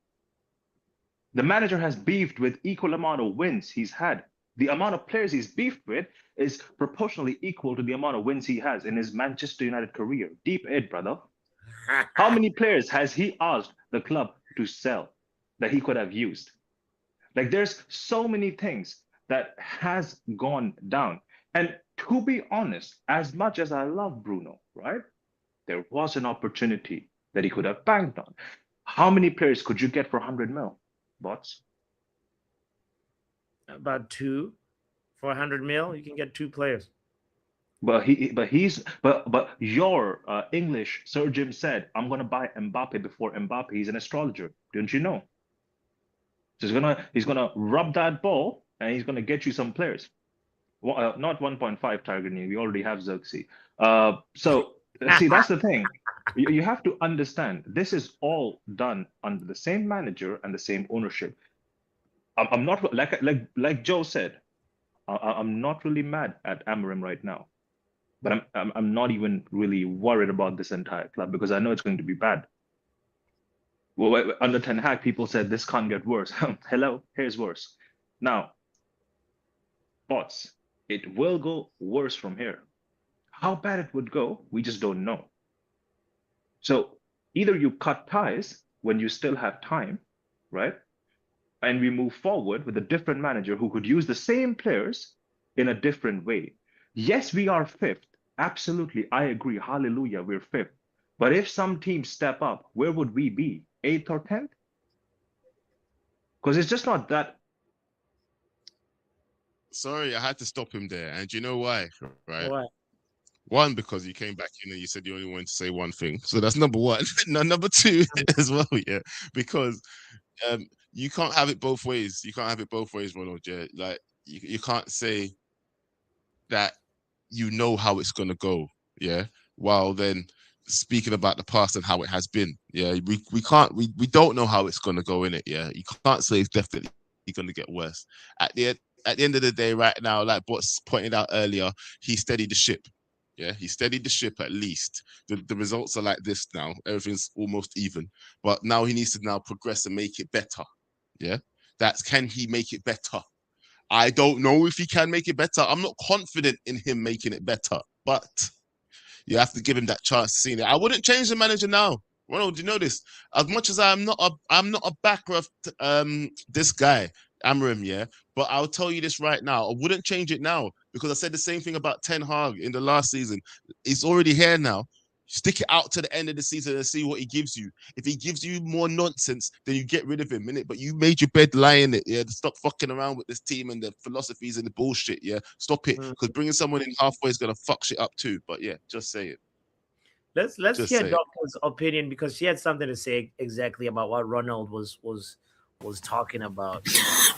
The manager has beefed with equal amount of wins he's had. The amount of players he's beefed with is proportionally equal to the amount of wins he has in his Manchester United career. Deep Ed, brother. How many players has he asked the club to sell that he could have used? Like, there's so many things that has gone down. And to be honest, as much as I love Bruno, right? There was an opportunity that he could have banked on. How many players could you get for 100 mil? Bots? About 2 for 100 mil. You can get 2 players. But your English Sir Jim said, I'm gonna buy Mbappe before Mbappe. He's an astrologer. Don't you know? So he's gonna rub that ball and he's gonna get you some players. Well, not 1.5 target. We already have Xerxes. So see, that's the thing. You have to understand, this is all done under the same manager and the same ownership. I'm not like Joe said. I'm not really mad at Amorim right now, but I'm not even really worried about this entire club because I know it's going to be bad. Well, under Ten Hag, people said this can't get worse. Hello, here's worse. Now, bots, it will go worse from here. How bad it would go, we just don't know. So either you cut ties when you still have time, right? And we move forward with a different manager who could use the same players in a different way. Yes, we are 5th. Absolutely, I agree. Hallelujah, we're 5th. But if some teams step up, where would we be? 8th or 10th? Because it's just not that. Sorry, I had to stop him there. And you know why, right? Why? One, because you came back in and you said you only wanted to say one thing. So that's number one. No, number two as well, yeah. Because you can't have it both ways. You can't have it both ways, Ronald. Yeah. Like, you can't say that you know how it's going to go, yeah, while then speaking about the past and how it has been. Yeah, we don't know how it's going to go in it, yeah. You can't say it's definitely going to get worse. At the end of the day, right now, like Bots pointed out earlier, he steadied the ship. Yeah, he steadied the ship at least. The results are like this now. Everything's almost even. But now he needs to now progress and make it better. Yeah. Can he make it better? I don't know if he can make it better. I'm not confident in him making it better, but you have to give him that chance to see it. I wouldn't change the manager now. Ronald, you know this. As much as I'm not a backer of this guy, Amorim, yeah. But I'll tell you this right now. I wouldn't change it now because I said the same thing about Ten Hag in the last season. He's already here now. Stick it out to the end of the season and see what he gives you. If he gives you more nonsense, then you get rid of him, innit? But you made your bed, lie in it, yeah? Stop fucking around with this team and the philosophies and the bullshit, yeah? Stop it, because bringing someone in halfway is going to fuck shit up too. But yeah, just say it. Let's Just hear say it. Doctor's opinion because she had something to say exactly about what Ronald was talking about.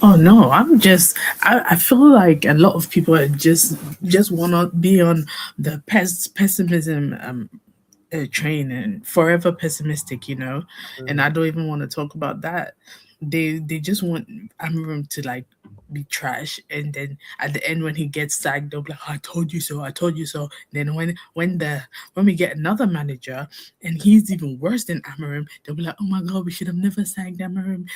Oh no, I feel like a lot of people are just want to be on the pessimism train and forever pessimistic, you know. And I don't even want to talk about that. They just want Amorim to like be trash, and then at the end when he gets sacked, they'll be like, "I told you so, I told you so." Then when we get another manager and he's even worse than Amorim, they'll be like, "Oh my god, we should have never sacked Amorim."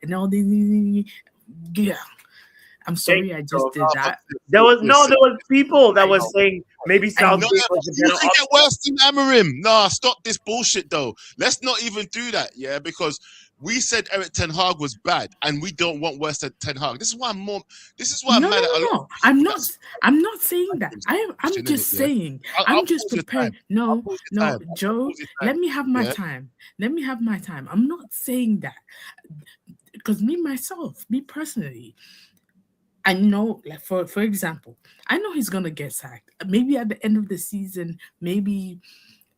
And all the yeah. I'm sorry, I just did that. There was people that was saying maybe Southgate was a You better can get worse than Amorim. Nah, stop this bullshit though. Let's not even do that, yeah, because we said Eric Ten Hag was bad, and we don't want worse than Ten Hag. This is why I'm mad at a lot. I'm not saying that. I'm just saying. I'm just prepared. No, Joe. Let me have my time. Let me have my time. I'm not saying that because me personally, I know, like for example, I know he's gonna get sacked. Maybe at the end of the season, maybe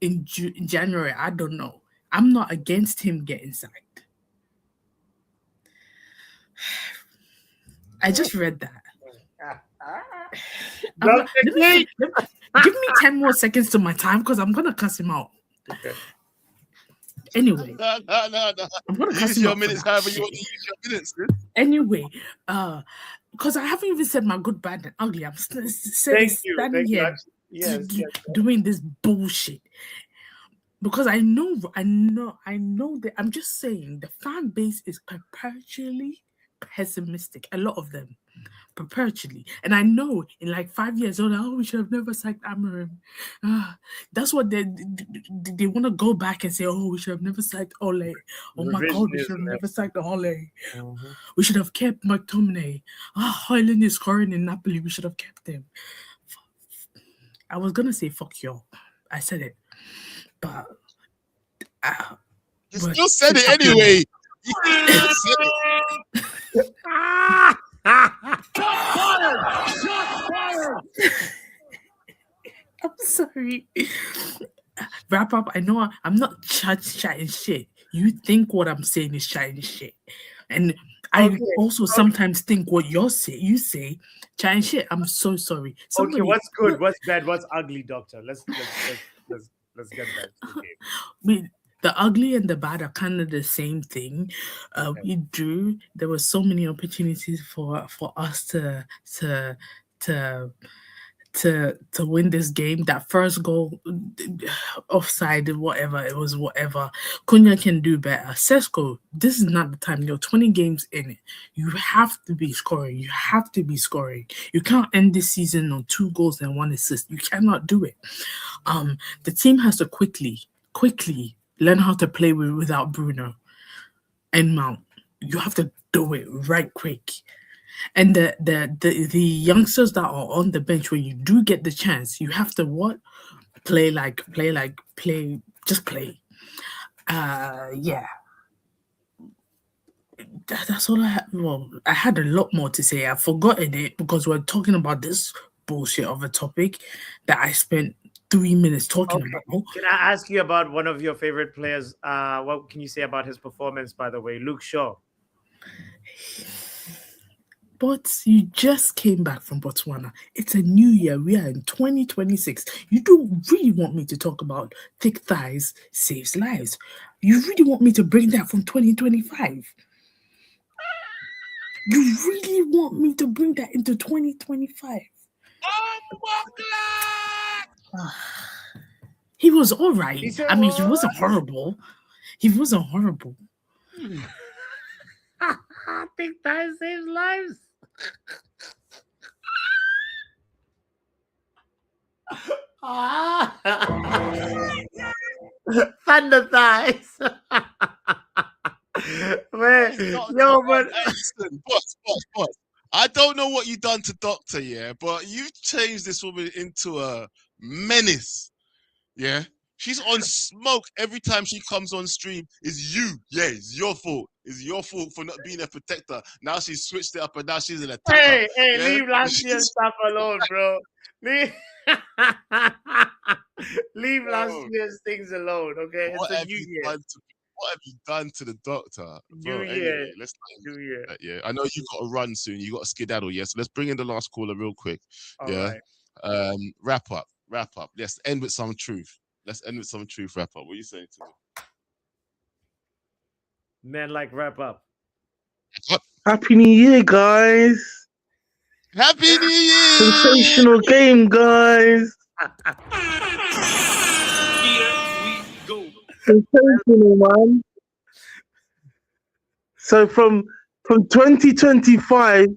in January. I don't know. I'm not against him getting sacked. I just read that. Give me 10 more seconds to my time because I'm gonna cuss him out. Anyway, No. I'm gonna cuss Use him your out. minutes however you want to use your minutes. Dude. Anyway, because I haven't even said my good, bad, and ugly. I'm standing here doing this bullshit. Because I know that I'm just saying the fan base is perpetually pessimistic. A lot of them, perpetually. And I know in like 5 years, we should have never sacked Amorim. That's what they want to go back and say, we should have never sacked Ole. Oh my God, we should have never sacked Ole. We should have kept McTominay. Højlund is scoring in Napoli. We should have kept him. I was gonna say fuck y'all. I said it. But you still said it anyway. You still said it. Shot fired! I'm sorry. Wrap up. I know I'm not chatting shit. You think what I'm saying is chatting shit, and I also sometimes think what you say chatting shit. I'm so sorry. Okay, what's good? What's bad? What's ugly, Doctor? Let's get that. Okay. The ugly and the bad are kind of the same thing. There were so many opportunities for us to win this game. That first goal, offside, whatever. Cunha can do better. Sesko, this is not the time. You're 20 games in it. You have to be scoring. You can't end this season on 2 goals and 1 assist. You cannot do it. The team has to quickly learn how to play without Bruno and Mount. You have to do it right quick. And the youngsters that are on the bench, when you do get the chance, you have to play. Just play. Yeah. That's all I had. Well, I had a lot more to say. I've forgotten it because we're talking about this bullshit of a topic that I spent 3 minutes talking about. Can I ask you about one of your favorite players? What can you say about his performance, by the way? Luke Shaw. But you just came back from Botswana. It's a new year. We are in 2026. You don't really want me to talk about thick thighs saves lives. You really want me to bring that from 2025. You really want me to bring that into 2025. He was all right. I mean, he wasn't horrible. He wasn't horrible. I think that saves lives. Thunder thighs. Man, yo, but listen, boss. I don't know what you done to Doctor, yeah, but you changed this woman into a menace. Yeah, she's on smoke every time she comes on stream. It's you, yeah, it's your fault. It's your fault for not being a protector. Now she's switched it up, and now she's an attacker. Hey, yeah? Leave last year's stuff alone, bro. Leave last year's things alone, okay? What have you done to the Doctor? Bro, anyway, let's yeah. I know you got to run soon. You got to skedaddle. Yes, so let's bring in the last caller real quick. All yeah. Right. Wrap up. Let's end with some truth. Wrap up. What are you saying to me? Men like wrap up. Happy New Year, guys. Happy New Year. Sensational game, guys. Here we go. Sensational, man. So from 2025,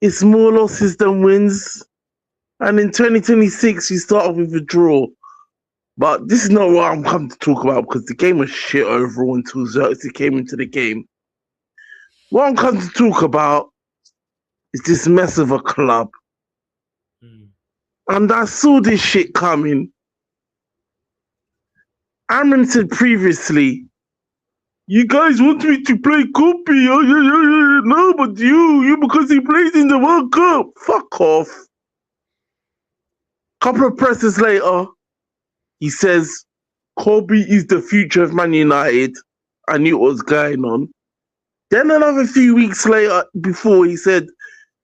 it's more losses than wins. And in 2026, you start off with a draw. But this is not what I'm come to talk about because the game was shit overall until Xerxes came into the game. What I'm come to talk about is this mess of a club. And I saw this shit coming. Amram said previously, you guys want me to play Kopi? Oh, yeah. No, but you because he plays in the World Cup. Fuck off. Couple of presses later, he says, Kobe is the future of Man United. I knew what was going on. Then another few weeks later, before he said,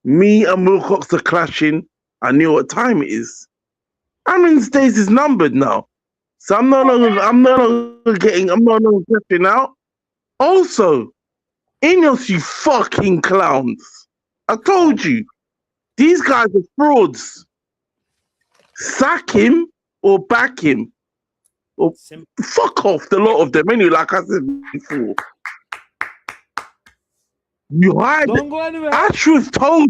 me and Wilcox are clashing. I knew what time it is. Amram's days is numbered now. So I'm no longer clashing out. Also, Ineos, you fucking clowns. I told you, these guys are frauds. Sack him or back him. Or fuck off the lot of them. Anyway, like I said before. You hide. Don't go anywhere. Ashworth told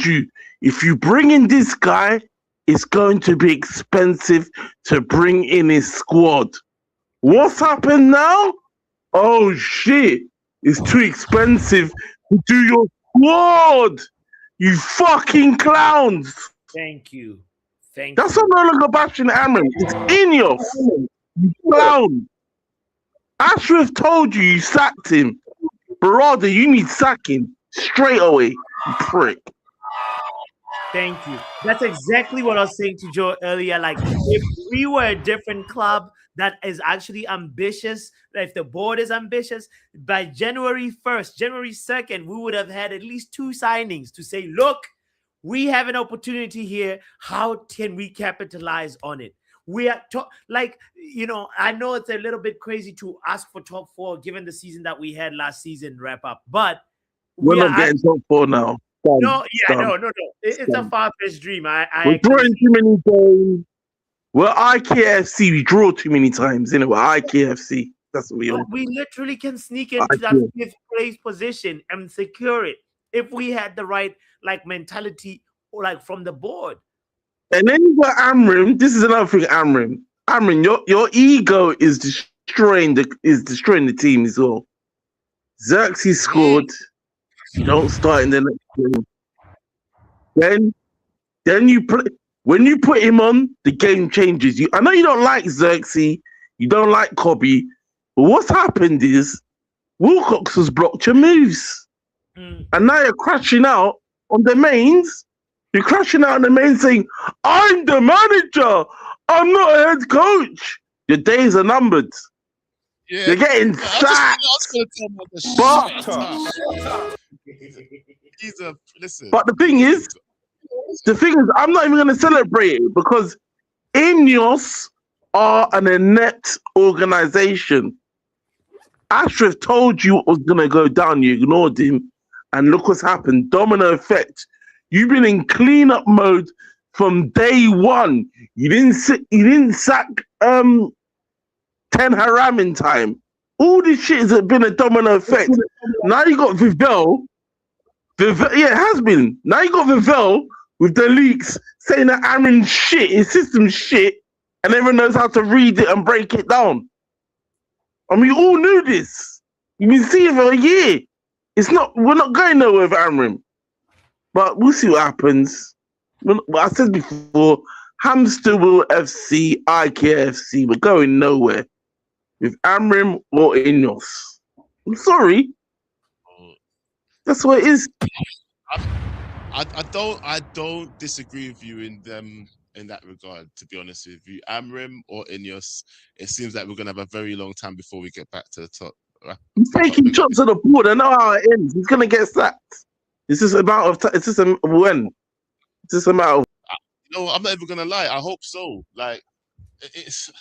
you if you bring in this guy, it's going to be expensive to bring in his squad. What's happened now? Oh shit. It's too expensive to do your squad. You fucking clowns. Thank you. That's why I'm no longer bashing Amram. It's Ineos. You clown. Ashworth told you sacked him. Brother, you need sacking straight away, you prick. Thank you. That's exactly what I was saying to Joe earlier. Like, if we were a different club that is actually ambitious, if the board is ambitious, by January 1st, January 2nd, we would have had at least 2 signings to say, look, we have an opportunity here. How can we capitalize on it? We are I know it's a little bit crazy to ask for top 4 given the season that we had last season wrap up, but we're not getting top 4 now. No. It's a far-fetched dream. We're drawing too many games. We're IKFC. We draw too many times. We're IKFC. That's what we are. We literally can sneak into that 5th place position and secure it if we had the right mentality from the board. And then you got Amram. This is another thing, Amram. Amram, your ego is destroying the team as well. Xerxes scored. You don't start in the next game. Then you play. When you put him on, the game changes. I know you don't like Xerxes, you don't like Kobe, but what's happened is Wilcox has blocked your moves. And now you're crashing out on the mains. You're crashing out on the mains saying, I'm the manager. I'm not a head coach. Your days are numbered. Yeah. You're getting sacked. But the thing is, I'm not even going to celebrate it because Ineos are an inept organization. Ashworth told you what was going to go down. You ignored him. And look what's happened. Domino effect. You've been in cleanup mode from day one. You didn't sack Ten Haram in time. All this shit has been a domino effect. Now you got Vivell. Yeah, it has been. Now you got Vivell with the leaks saying that Aaron's shit, his system's shit, and everyone knows how to read it and break it down. And we all knew this. You've been seeing it for a year. We're not going nowhere with Amrim. But we'll see what happens. I said before, Hamsterville FC, IKFC, we're going nowhere with Amrim or Ineos. I'm sorry. That's what it is. I don't disagree with you in that regard, to be honest with you. Amrim or Ineos, it seems like we're gonna have a very long time before we get back to the top. He's taking shots at the board. I know how it ends. He's gonna get sacked. It's just a matter of it's just a when. It's just a matter of. No, I'm not even gonna lie. I hope so. Like, it's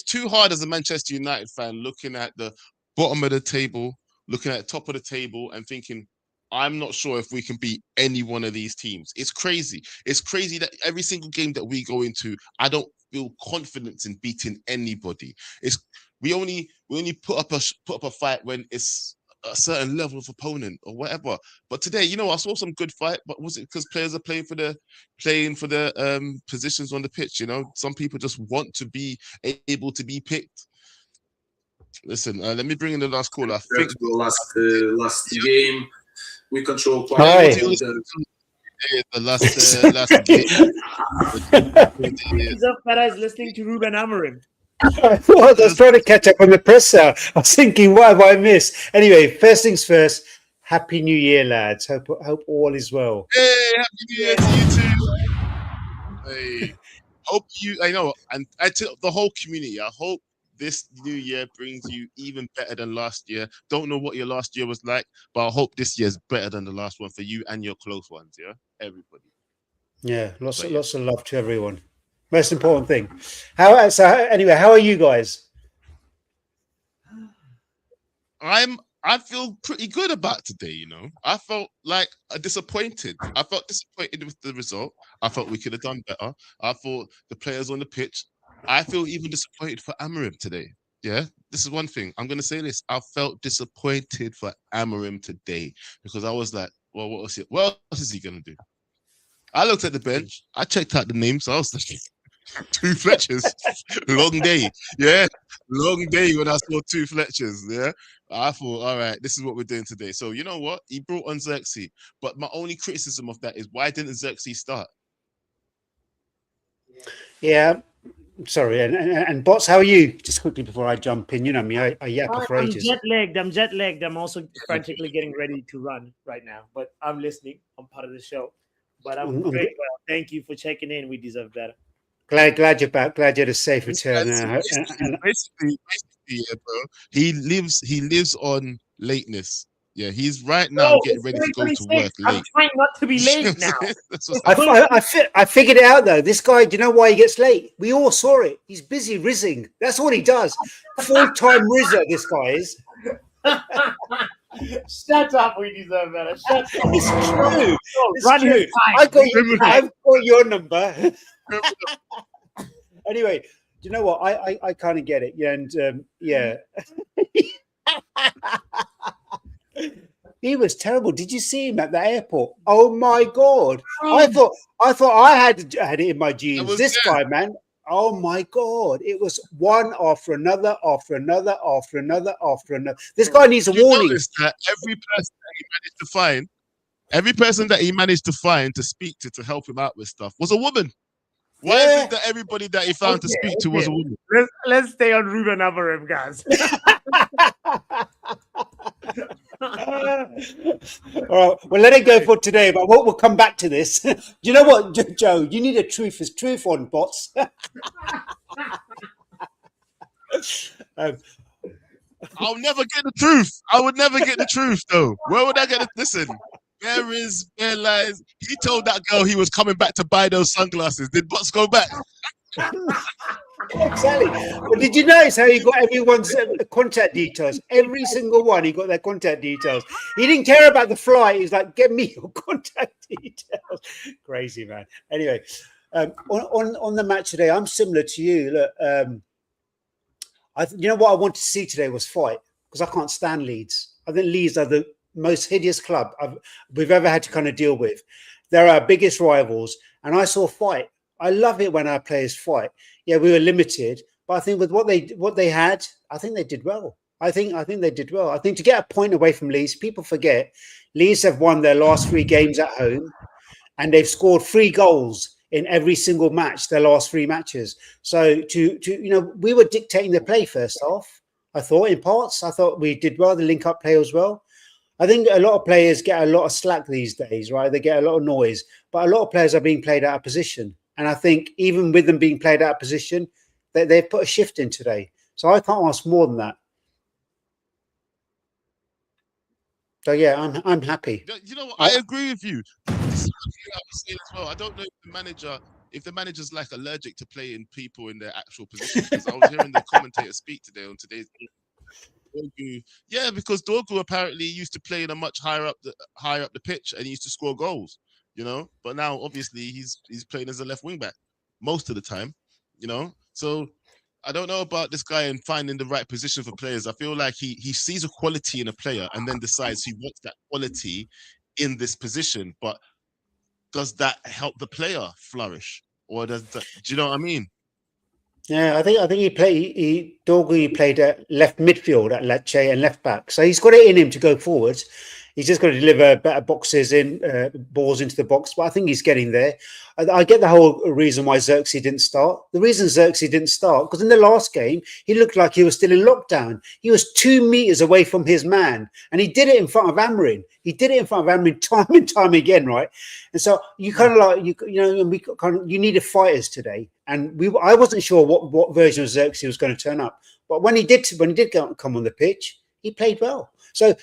too hard as a Manchester United fan looking at the bottom of the table, looking at the top of the table, and thinking, I'm not sure if we can beat any one of these teams. It's crazy. It's crazy that every single game that we go into, I don't feel confidence in beating anybody. We only put up a fight when it's a certain level of opponent or whatever. But today, I saw some good fight. But was it because players are playing for the positions on the pitch? Some people just want to be able to be picked. Listen, let me bring in the last call. I think the last game. We control quite Hi. The last game. Farah is listening to Ruben Amorim. I was trying to catch up on the press out. I was thinking, what have I missed? Anyway, first things first, Happy New Year, lads. Hope all is well. Hey, Happy New Year to you too. Hey, hope I know, and to the whole community, I hope this new year brings you even better than last year. Don't know what your last year was like, but I hope this year is better than the last one for you and your close ones. Yeah, everybody. Yeah, lots of love to everyone. Most important thing. Anyway, how are you guys? I feel pretty good about today. I felt like disappointed. I felt disappointed with the result. I felt we could have done better. I thought the players on the pitch. I feel even disappointed for Amorim today. Yeah, this is one thing. I'm going to say this. I felt disappointed for Amorim today because I was like, well, what else is he going to do? I looked at the bench. I checked out the names. I was like, 2 Fletchers. Long day. Yeah, long day when I saw 2 Fletchers. Yeah, I thought, all right, this is what we're doing today. So you know what? He brought on Xerxes. But my only criticism of that is why didn't Xerxes start? Yeah. Sorry, and Bots, how are you? Just quickly before I jump in, you know me, I yap for ages. I'm jet lagged. I'm also frantically getting ready to run right now, but I'm listening. I'm part of the show, but I'm great. Well, thank you for checking in. We deserve better. Glad you're back. Glad you had a safe return. Basically, yeah, bro. He lives on lateness. Yeah, he's right now getting ready to go to work late. I'm trying not to be late now. I figured it out though. This guy, do you know why he gets late? We all saw it. He's busy rizzing. That's what he does. Full-time rizzer, this guy is. Shut up, we deserve better. Shut up. It's true. Run true. I've got your number. Anyway, do you know what? I kind of get it. Yeah, and yeah. He was terrible. Did you see him at the airport? Oh my God! I thought I had it in my genes. This guy, man. Oh my God! It was one after another, after another, after another, after another. This guy needs a warning. That every person that he managed to find to speak to help him out with stuff was a woman. Why is it that everybody that he found to speak to was a woman? Let's stay on Ruben Amorim, guys. All right, well, let it go for today, but we'll come back to this. You know what, Joe? You need a truth is truth on Bots. I'll never get the truth. I would never get the truth, though. Where would I get it? Listen, there lies. He told that girl he was coming back to buy those sunglasses. Did Bots go back? Exactly. But did you notice how he got everyone's contact details? Every single one, he got their contact details. He didn't care about the flight. He's like, "Get me your contact details." Crazy, man. Anyway, on the match today, I'm similar to you. Look, you know what I wanted to see today was fight, because I can't stand Leeds. I think Leeds are the most hideous club we've ever had to kind of deal with. They're our biggest rivals, and I saw fight. I love it when our players fight. Yeah, we were limited, but I think with what they had, I think they did well. I think they did well. I think to get a point away from Leeds, people forget Leeds have won their last 3 games at home, and they've scored 3 goals in every single match, their last 3 matches. So we were dictating the play first half. I thought in parts, I thought we did well. The link up play as well. I think a lot of players get a lot of slack these days, right? They get a lot of noise, but a lot of players are being played out of position. And I think even with them being played out of position, they've put a shift in today. So I can't ask more than that. So yeah, I'm happy. You know what? I agree with you. This is what I was saying as well. I don't know if the manager's like allergic to playing people in their actual position. Because I was hearing the commentator speak today on today's game. Yeah, because Dorgu apparently used to play in a much higher up the pitch, and he used to score goals, you know. But now obviously he's playing as a left wing back most of the time, you know. So I don't know about this guy and finding the right position for players. I feel like he sees a quality in a player and then decides he wants that quality in this position. But does that help the player flourish, or do you know what I mean? Yeah, I think Dorgu played at left midfield at Lecce and left back, so he's got it in him to go forwards. He's just got to deliver better balls into the box, but I think he's getting there. I get the whole reason why Xerxes didn't start. The reason Xerxes didn't start, because in the last game, he looked like he was still in lockdown. He was 2 meters away from his man, and he did it in front of Amarin. He did it in front of Amarin time and time again, right? And so you kind of like, you needed fighters today. And I wasn't sure what version of Xerxes was going to turn up. But when he did come on the pitch, he played well. So,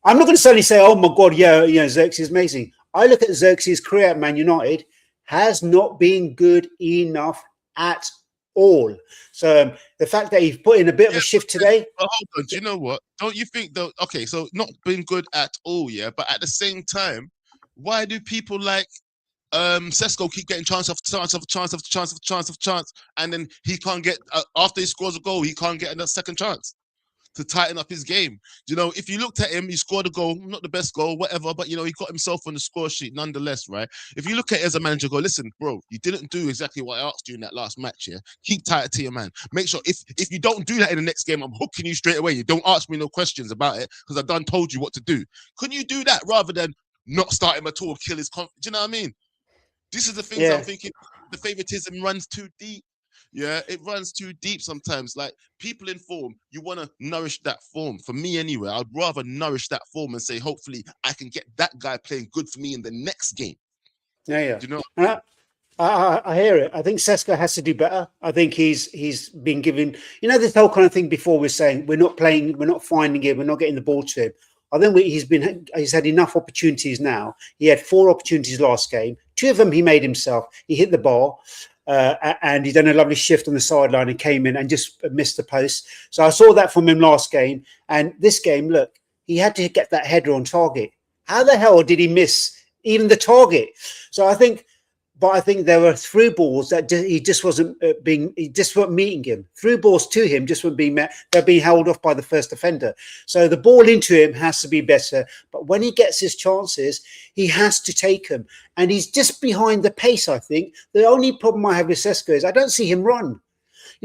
I'm not going to suddenly say, oh my God, Xerxes is amazing. I look at Xerxes' career at Man United, has not been good enough at all. So the fact that he's put in a bit of a shift today. But hold on, do you know what? Don't you think though? Okay, so not been good at all, yeah. But at the same time, why do people like Sesko keep getting chance after chance, and then he can't get after he scores a goal, he can't get another second chance to tighten up his game? You know, if you looked at him, he scored a goal, not the best goal, whatever, but he got himself on the score sheet nonetheless, right? If you look at it as a manager, go, listen, bro, you didn't do exactly what I asked you in that last match here. Keep tight to your man. Make sure if you don't do that in the next game, I'm hooking you straight away. You don't ask me no questions about it because I've done told you what to do. Couldn't you do that rather than not start him at all, kill his confidence? Do you know what I mean? This is the things I'm thinking. The favoritism runs too deep. Yeah, it runs too deep sometimes. Like, people in form, you want to nourish that form. For me anyway, I'd rather nourish that form and say, hopefully, I can get that guy playing good for me in the next game. Yeah. Do you know? I hear it. I think Sesko has to do better. I think he's been given, this whole kind of thing before we're saying we're not playing, we're not finding it, we're not getting the ball to him. I think he's had enough opportunities now. He had 4 opportunities last game. 2 of them he made himself. He hit the bar. And he done a lovely shift on the sideline and came in and just missed the post. So I saw that from him last game. And this game, look, he had to get that header on target. How the hell did he miss even the target? So I think there were through balls that he just wasn't weren't meeting him. Through balls to him just weren't being met. They're being held off by the first defender. So the ball into him has to be better. But when he gets his chances, he has to take them. And he's just behind the pace, I think. The only problem I have with Sesko is I don't see him run.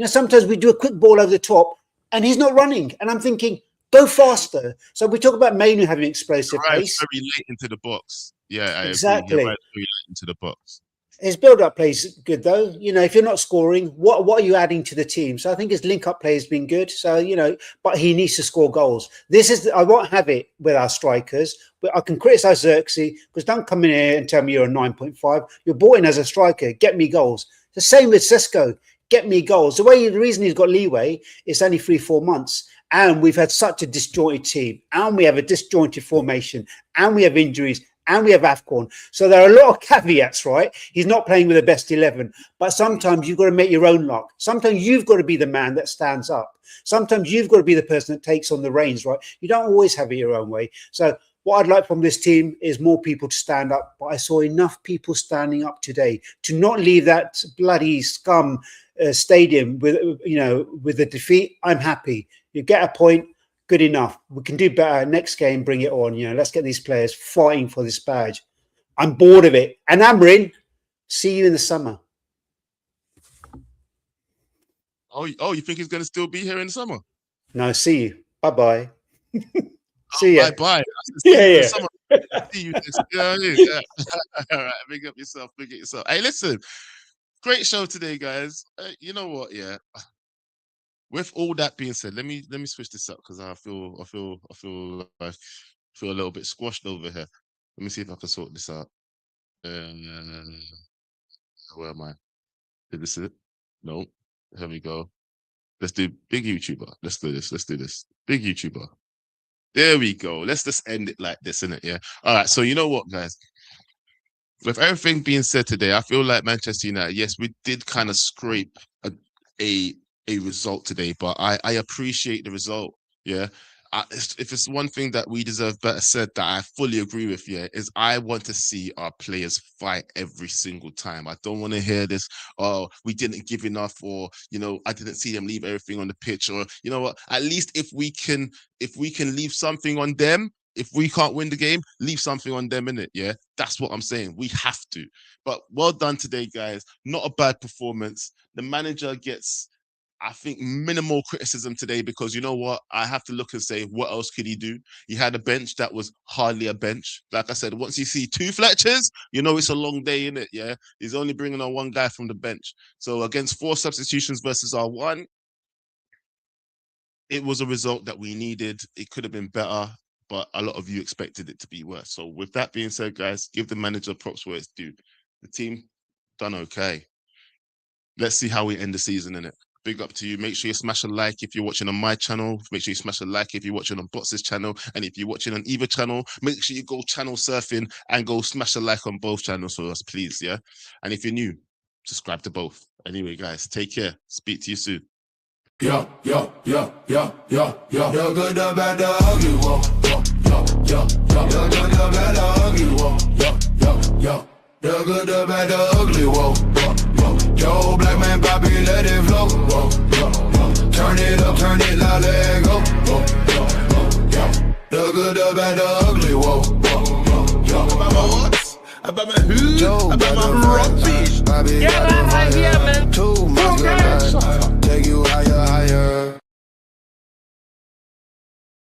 Sometimes we do a quick ball over the top and he's not running. And I'm thinking, go faster. So we talk about Mainu having explosive pace. Very late into the box. Yeah, exactly. Very late into the box. His build-up play is good, though. If you're not scoring, what are you adding to the team? So I think his link-up play has been good. So, but he needs to score goals. I won't have it with our strikers, but I can criticise Xerxes because don't come in here and tell me you're a 9.5. You're bought in as a striker. Get me goals. The same with Sesko. Get me goals. The reason he's got leeway is only 3-4 months. And we've had such a disjointed team. And we have a disjointed formation. And we have injuries. and we have AFCON. So there are a lot of caveats, right? He's not playing with the best 11, but sometimes you've got to make your own luck. Sometimes you've got to be the man that stands up. Sometimes you've got to be the person that takes on the reins, right? You don't always have it your own way. So what I'd like from this team is more people to stand up, but I saw enough people standing up today to not leave that bloody scum stadium with, with the defeat. I'm happy. You get a point, good enough. We can do better. Next game, bring it on. Let's get these players fighting for this badge. I'm bored of it. And Amrin, see you in the summer. Oh, you think he's going to still be here in the summer? No, see you. Bye-bye. See ya. Bye-bye. Yeah. See you. Yeah. All right, big up yourself. Big up yourself. Hey, listen. Great show today, guys. You know what? Yeah. With all that being said, let me switch this up because I feel a little bit squashed over here. Let me see if I can sort this out. Where am I? Did this it? No. Here we go. Let's do big YouTuber. Let's do this. Big YouTuber. There we go. Let's just end it like this, innit? Yeah. All right. So you know what, guys? With everything being said today, I feel like Manchester United, yes, we did kind of scrape a result today, but I appreciate the result. Yeah. If it's one thing that we deserve better said that I fully agree with, yeah, is I want to see our players fight every single time. I don't want to hear this, oh, we didn't give enough, or, I didn't see them leave everything on the pitch, or, you know what, at least if we can leave something on them, if we can't win the game, leave something on them, innit? Yeah, that's what I'm saying. We have to. But well done today, guys. Not a bad performance. The manager gets, I think, minimal criticism today because you know what? I have to look and say, what else could he do? He had a bench that was hardly a bench. Like I said, once you see 2 Fletchers, it's a long day, innit? Yeah, he's only bringing on 1 guy from the bench. So against 4 substitutions versus our 1, it was a result that we needed. It could have been better, but a lot of you expected it to be worse. So with that being said, guys, give the manager props where it's due. The team done okay. Let's see how we end the season, innit? Big up to you. Make sure you smash a like if you're watching on my channel. Make sure you smash a like if you're watching on Bots's channel. And if you're watching on either channel, make sure you go channel surfing and go smash a like on both channels for us, please, yeah? And if you're new, subscribe to both. Anyway, guys, take care. Speak to you soon. Yo. The good, the bad, the ugly, whoa. Yo. The good, the bad, the ugly, whoa. Yo. The good, the bad, the ugly, whoa. Joe Black Man, Bobby, let it flow. Turn it up, turn it loud, let it go. The good, the bad, the ugly, whoa. About my what? About my who? About my rugby.